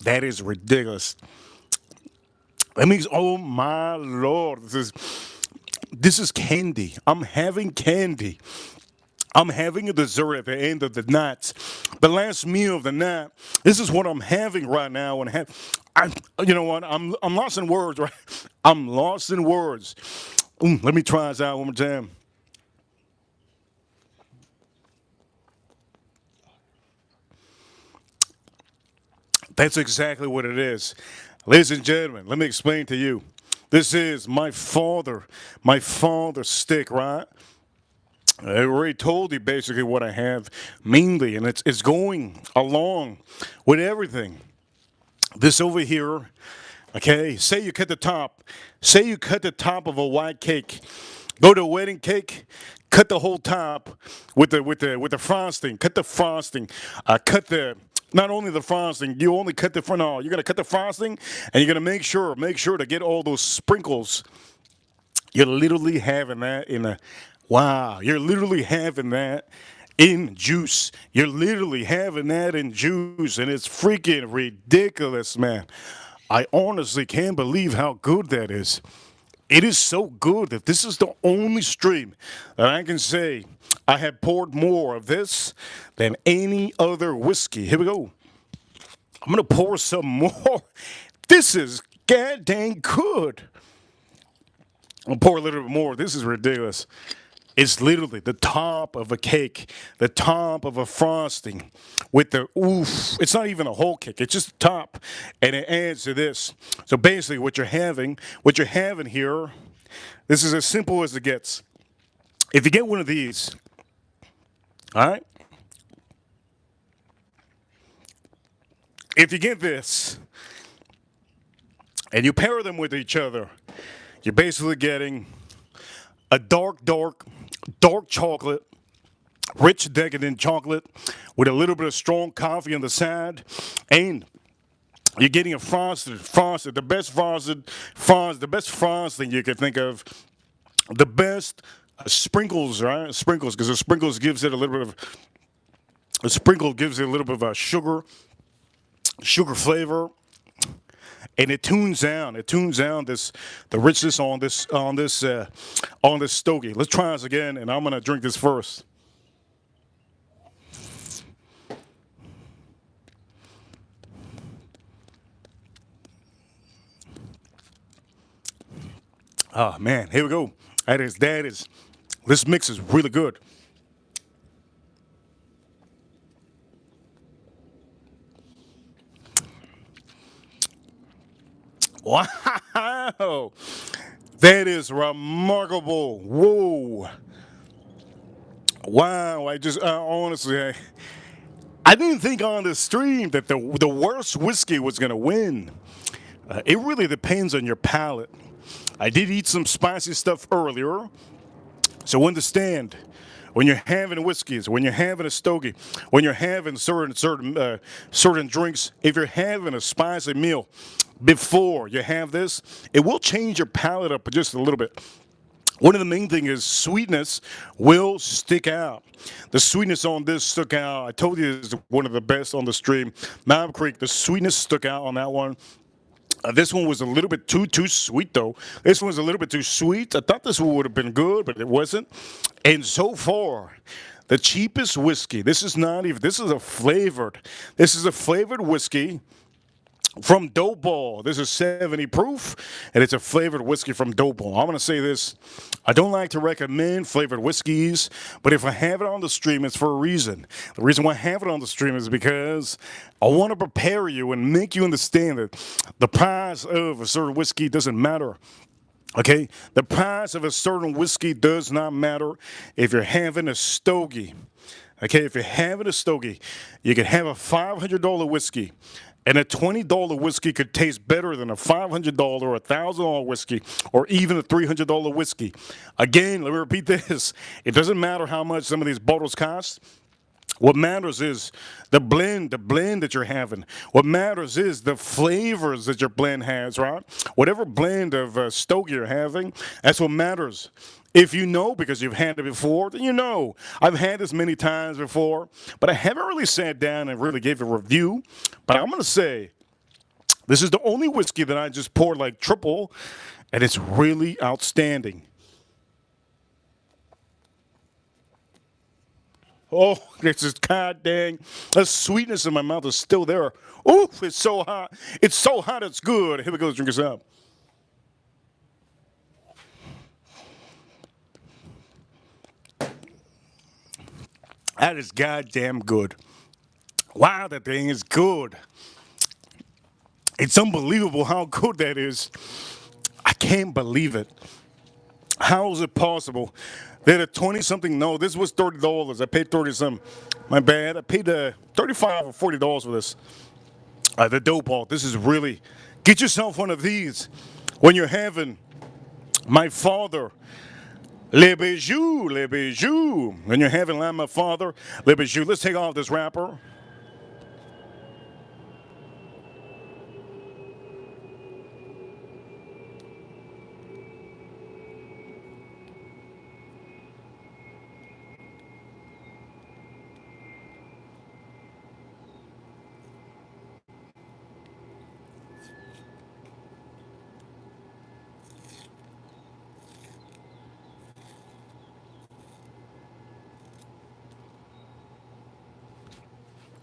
Speaker 1: That is ridiculous. That means, oh my lord, this is candy. I'm having candy. I'm having a dessert at the end of the night. The last meal of the night. This is what I'm having right now. And you know what? I'm lost in words. Right? I'm lost in words. Let me try this out one more time. That's exactly what it is. Ladies and gentlemen, let me explain to you. This is my father's stick, right? I already told you basically what I have mainly, and it's going along with everything. This over here, okay, say you cut the top of a white cake. Go to a wedding cake, cut the whole top with the frosting. Cut the frosting. Cut the not only the frosting, you only cut the front. No, you're gonna cut the frosting, and you're gonna make sure to get all those sprinkles. You're literally having that in a wow. You're literally having that in juice. You're literally having that in juice, and it's freaking ridiculous, man. I honestly can't believe how good that is. It is so good that this is the only stream that I can say I have poured more of this than any other whiskey. Here we go. I'm gonna pour some more. This is goddamn good. I'll pour a little bit more. This is ridiculous. It's literally the top of a cake, the top of a frosting with the oof. It's not even a whole cake. It's just the top, and it adds to this. So basically, what you're having here, this is as simple as it gets. If you get one of these, all right. If you get this, and you pair them with each other, you're basically getting a dark chocolate, rich, decadent chocolate with a little bit of strong coffee on the side, and you're getting a the best frosting you could think of, the best sprinkles, right? Sprinkles, because a sprinkle gives it a little bit of a sugar flavor, and it tunes down. It tunes down the richness on this stogie. Let's try this again, and I'm gonna drink this first. Oh man, here we go. That is. This mix is really good. Wow, that is remarkable. Whoa. Wow, I just honestly, I didn't think on the stream that the worst whiskey was gonna win. It really depends on your palate. I did eat some spicy stuff earlier, so understand when you're having whiskeys, when you're having a stogie, when you're having certain drinks, if you're having a spicy meal before you have this, it will change your palate up just a little bit. One of the main things is sweetness will stick out. The sweetness on this stuck out. I told you it's one of the best on the stream. Mountain Creek, the sweetness stuck out on that one. This one was a little bit too sweet though. This one was a little bit too sweet. I thought this one would have been good, but it wasn't. And so far, the cheapest whiskey. This is not even. This is a flavored. This is a flavored whiskey from Dope Ball. This is 70 proof, and it's a flavored whiskey from Dope Ball. I'm going to say this. I don't like to recommend flavored whiskeys, but if I have it on the stream, it's for a reason. The reason why I have it on the stream is because I want to prepare you and make you understand that the price of a certain whiskey doesn't matter. Okay? The price of a certain whiskey does not matter if you're having a stogie. Okay, if you're having a stogie, you can have a $500 whiskey And a $20 whiskey could taste better than a $500 or $1,000 whiskey or even a $300 whiskey. Again, let me repeat this. It doesn't matter how much some of these bottles cost. What matters is the blend that you're having. What matters is the flavors that your blend has, right? Whatever blend of stoke you're having, that's what matters. If you know because you've had it before, then you know. I've had this many times before, but I haven't really sat down and really gave a review. But I'm going to say this is the only whiskey that I just poured like triple, and it's really outstanding. Oh, this is god dang. The sweetness in my mouth is still there. Oh, it's so hot. It's so hot, it's good. Here we go, let's drink this up. That is goddamn good. Wow, that thing is good. It's unbelievable how good that is. I can't believe it. How is it possible that a 20-something, no, this was $30. I paid 30-something. My bad. I paid $35 or $40 for this. The dope ball. This is really, get yourself one of these when you're having my father, Le Bijou, Le Bijou. When you're having like my father, Le Bijou. Let's take off this wrapper.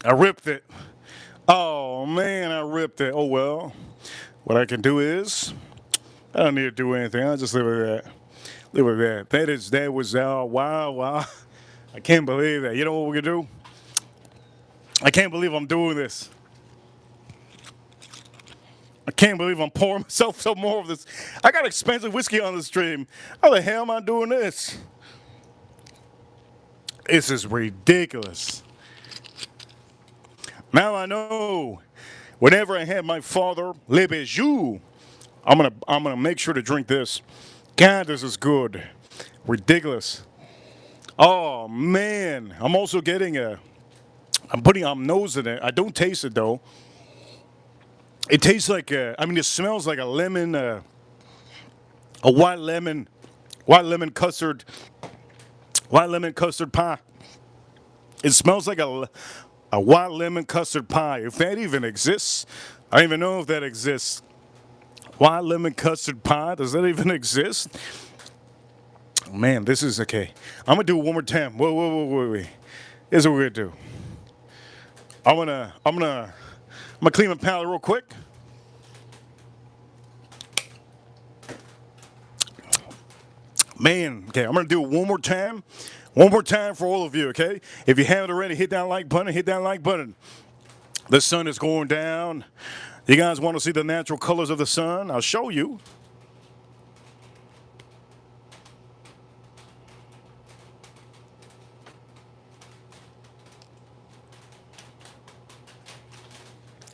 Speaker 1: I ripped it. Oh, man, I ripped it. Oh, well. What I can do is, I don't need to do anything. I'll just leave it at that. Leave it at that. That was, wow. I can't believe that. You know what we're going to do? I can't believe I'm doing this. I can't believe I'm pouring myself some more of this. I got expensive whiskey on the stream. How the hell am I doing this? This is ridiculous. Now I know whenever I have my father, Le Bijou, I'm gonna make sure to drink this. God, this is good. Ridiculous. Oh man. I'm also getting I'm nosing it. I don't taste it though. It tastes like it smells like a lemon, a white lemon custard pie. It smells like a white lemon custard pie. If that even exists, I don't even know if that exists. White lemon custard pie, does that even exist? Man, this is okay. I'm gonna do it one more time. Wait. Here's what we're gonna do. I'm gonna clean my palate real quick. Man, okay, I'm gonna do it one more time. One more time for all of you, okay? If you haven't already, hit that like button. The sun is going down. You guys want to see the natural colors of the sun? I'll show you.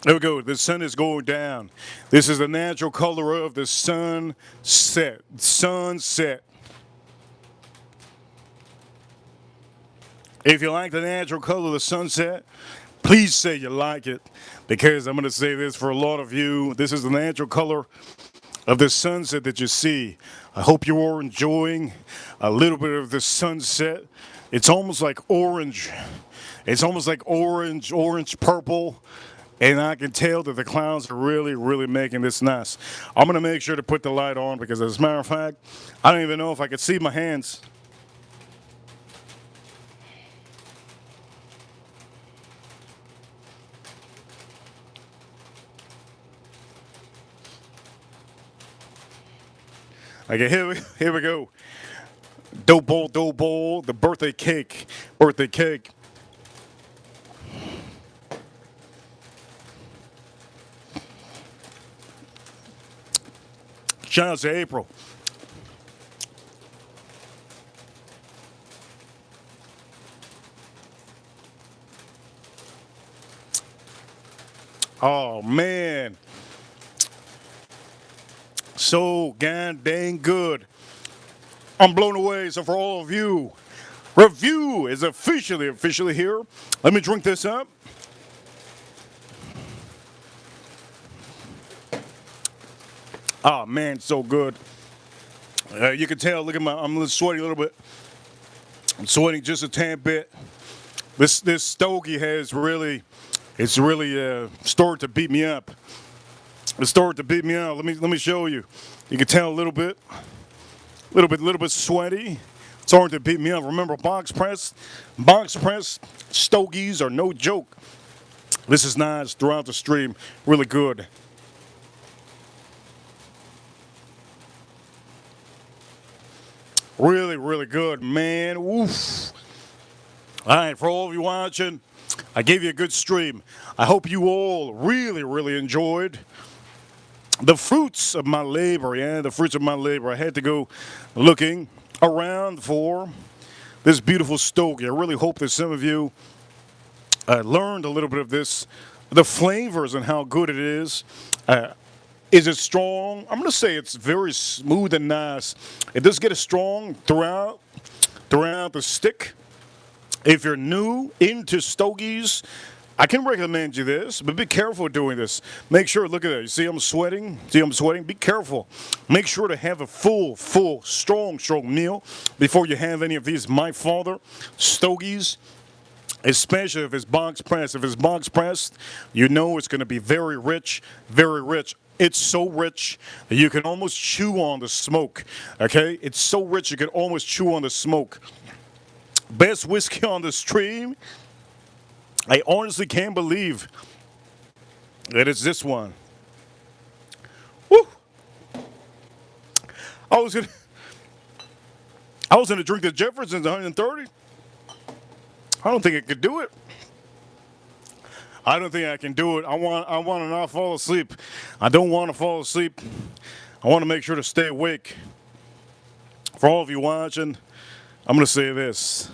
Speaker 1: There we go. The sun is going down. This is the natural color of the sunset. Sunset. If you like the natural color of the sunset, please say you like it, because I'm going to say this for a lot of you. This is the natural color of the sunset that you see. I hope you are enjoying a little bit of the sunset. It's almost like orange. It's almost like orange, purple. And I can tell that the clouds are really, really making this nice. I'm going to make sure to put the light on because, as a matter of fact, I don't even know if I can see my hands. Okay, here we go. Dope bowl, the birthday cake. Shout out to April. Oh, man. So god dang good. I'm blown away. So for all of you, review is officially here. Let me drink this up. Oh man, so good. You can tell. Look at I'm a little sweaty a little bit. I'm sweating just a tad bit. This stogie has really, it's really started to beat me up. It started to beat me out. Let me show you. You can tell a little bit sweaty. It's starting to beat me up. Remember, box press stogies are no joke. This is nice throughout the stream. Really good. Really, really good, man. Oof. All right, for all of you watching, I gave you a good stream. I hope you all really, really enjoyed the fruits of my labor. Yeah, the fruits of my labor. I had to go looking around for this beautiful stogie. I really hope that some of you learned a little bit of this, the flavors and how good it is. Is it strong? I'm going to say it's very smooth and nice. It does get a strong throughout the stick. If you're new into stogies, I can recommend you this, but be careful doing this. Make sure, look at that. You see I'm sweating? See I'm sweating? Be careful. Make sure to have a full, strong meal before you have any of these My Father stogies, especially if it's box pressed. If it's box pressed, you know it's going to be very rich, very rich. It's so rich that you can almost chew on the smoke, okay? It's so rich you can almost chew on the smoke. Best whiskey on the stream. I honestly can't believe that it's this one. Woo! I was gonna drink the Jefferson's 130. I don't think I could do it. I don't think I can do it. I want to not fall asleep. I don't want to fall asleep. I want to make sure to stay awake. For all of you watching, I'm going to say this.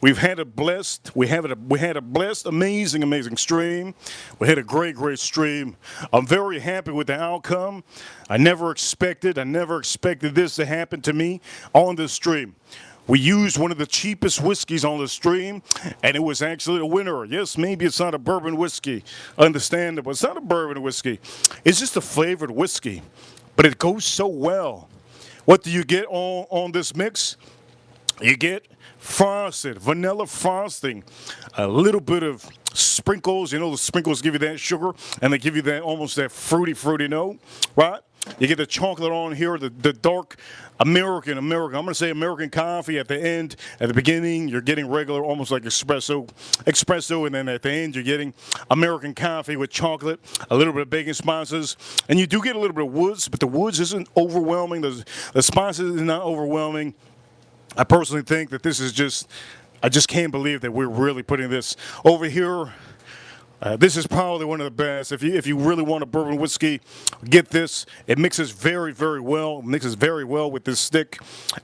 Speaker 1: We had a blessed, amazing stream. We had a great stream. I'm very happy with the outcome. I never expected this to happen to me on this stream. We used one of the cheapest whiskeys on the stream, and it was actually a winner. Yes, maybe it's not a bourbon whiskey. Understandable. It's not a bourbon whiskey. It's just a flavored whiskey, but it goes so well. What do you get on this mix? You get frosted, vanilla frosting, a little bit of sprinkles. You know, the sprinkles give you that sugar, and they give you that almost that fruity note, right? You get the chocolate on here, the dark American. I'm going to say American coffee at the end. At the beginning, you're getting regular, almost like espresso, and then at the end, you're getting American coffee with chocolate, a little bit of baking spices, and you do get a little bit of woods, but the woods isn't overwhelming. The spices is not overwhelming. I personally think that this is I just can't believe that we're really putting this over here. This is probably one of the best. If you really want a bourbon whiskey, get this. It mixes very well. It mixes very well with this stick.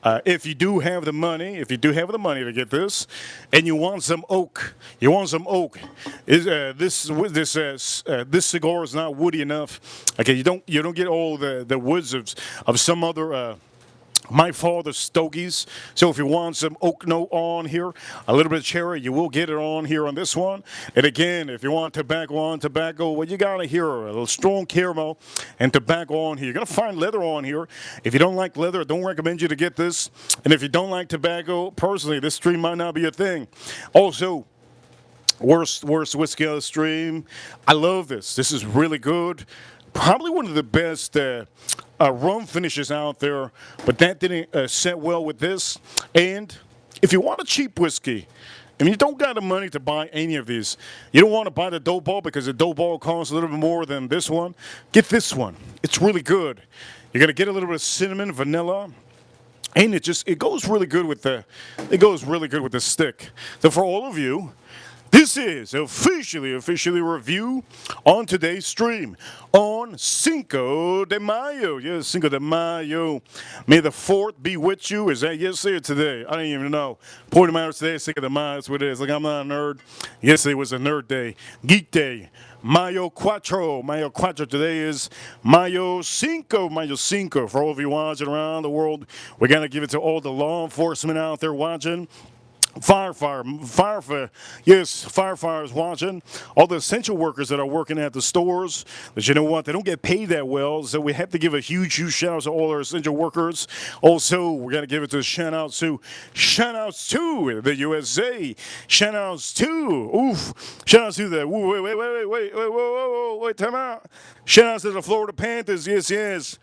Speaker 1: If you do have the money, to get this, and you want some oak, this cigar is not woody enough. Okay, you don't get all the woods of some other. My Father stogies. So if you want some oak note on here, a little bit of cherry, you will get it on here on this one. And again, if you want tobacco, well, you got to hear a little strong caramel and tobacco on here. You're going to find leather on here. If you don't like leather, I don't recommend you to get this. And if you don't like tobacco, personally, this stream might not be a thing. Also, worst whiskey on the stream. I love this. This is really good. Probably one of the best rum finishes out there, but that didn't set well with this. And if you want a cheap whiskey, and you don't got the money to buy any of these, you don't want to buy the dough ball because the dough ball costs a little bit more than this one, get this one. It's really good. You're going to get a little bit of cinnamon, vanilla, and it goes really good with the stick. So for all of you, This is officially review on today's stream on Cinco de Mayo. Yes, Cinco de Mayo. May the 4th be with you. Is that yesterday or today? I don't even know. Point of matter today is Cinco de Mayo. That's what it is. Like, I'm not a nerd. Yesterday was a nerd day. Geek day. Mayo Cuatro. Mayo Cuatro. Today is Mayo Cinco. Mayo Cinco. For all of you watching around the world, we're going to give it to all the law enforcement out there watching. Firefighters watching, all the essential workers that are working at the stores, but you know what, they don't get paid that well, so we have to give a huge shout out to all our essential workers. Also, we're going to give it to shout outs to the USA, shout outs to the, wait, time out, shout outs to the Florida Panthers, yes,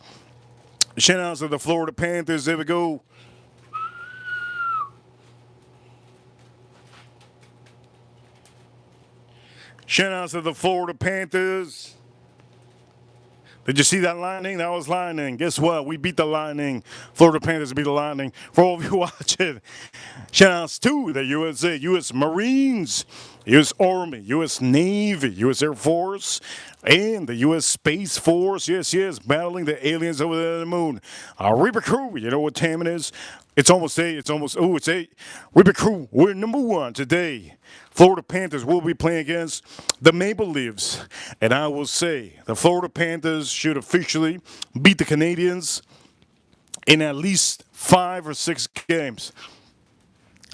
Speaker 1: shout outs to the Florida Panthers, there we go. Shout out to the Florida Panthers. Did you see that Lightning? That was Lightning. Guess what? We beat the Lightning. Florida Panthers beat the Lightning. For all of you watching, shout outs to the USA, U.S. Marines, U.S. Army, U.S. Navy, U.S. Air Force, and the U.S. Space Force. Yes, battling the aliens over there on the moon. Reaper Crew, you know what time it is? It's almost 8. It's 8. Reaper Crew, we're number 1 today. Florida Panthers will be playing against the Maple Leafs. And I will say the Florida Panthers should officially beat the Canadians in at least 5 or 6 games.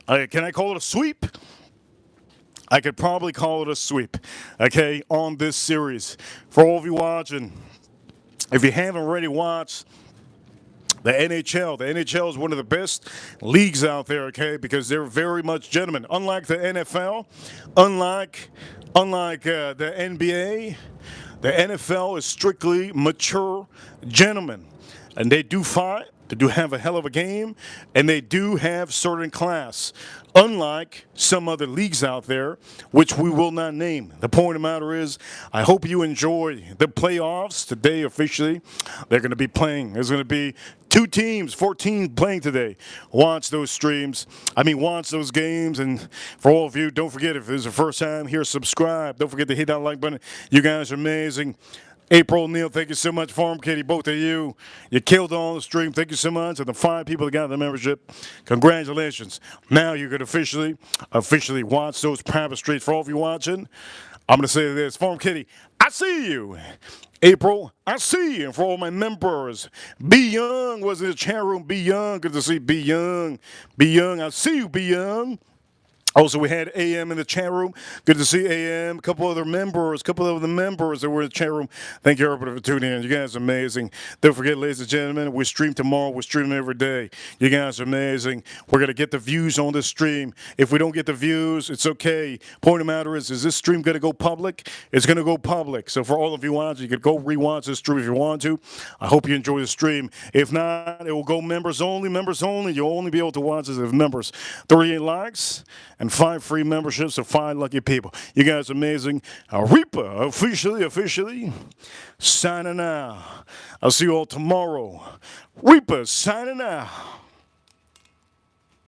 Speaker 1: Can I call it a sweep? I could probably call it a sweep, okay, on this series. For all of you watching, if you haven't already watched the NHL is one of the best leagues out there, okay, because they're very much gentlemen. Unlike the NFL, unlike the NBA, the NFL is strictly mature gentlemen. And they do fight, they do have a hell of a game, and they do have certain class. Unlike some other leagues out there, which we will not name. The point of the matter is, I hope you enjoy the playoffs today officially. They're going to be playing. There's going to be 2 teams, 14 playing today. Watch those streams. Watch those games. And for all of you, don't forget, if this is the first time here, subscribe. Don't forget to hit that like button. You guys are amazing. April, Neil, thank you so much. Farm Kitty, both of you. You killed on the stream. Thank you so much. And the 5 people that got the membership, congratulations. Now you can officially watch those private streets. For all of you watching, I'm going to say this. Farm Kitty, I see you. April, I see you. And for all my members, B Young was in the chat room. B Young, good to see B Young. B Young, I see you, B Young. Also, we had AM in the chat room. Good to see AM. A couple of the members that were in the chat room. Thank you, everybody, for tuning in. You guys are amazing. Don't forget, ladies and gentlemen, we stream tomorrow. We stream every day. You guys are amazing. We're going to get the views on this stream. If we don't get the views, it's okay. Point of the matter is this stream going to go public? It's going to go public. So for all of you watching, you could go rewatch this stream if you want to. I hope you enjoy the stream. If not, it will go members only. Members only. You'll only be able to watch this if members. 38 likes. And 5 free memberships to 5 lucky people. You guys are amazing. Reaper officially signing out. I'll see you all tomorrow. Reaper signing out.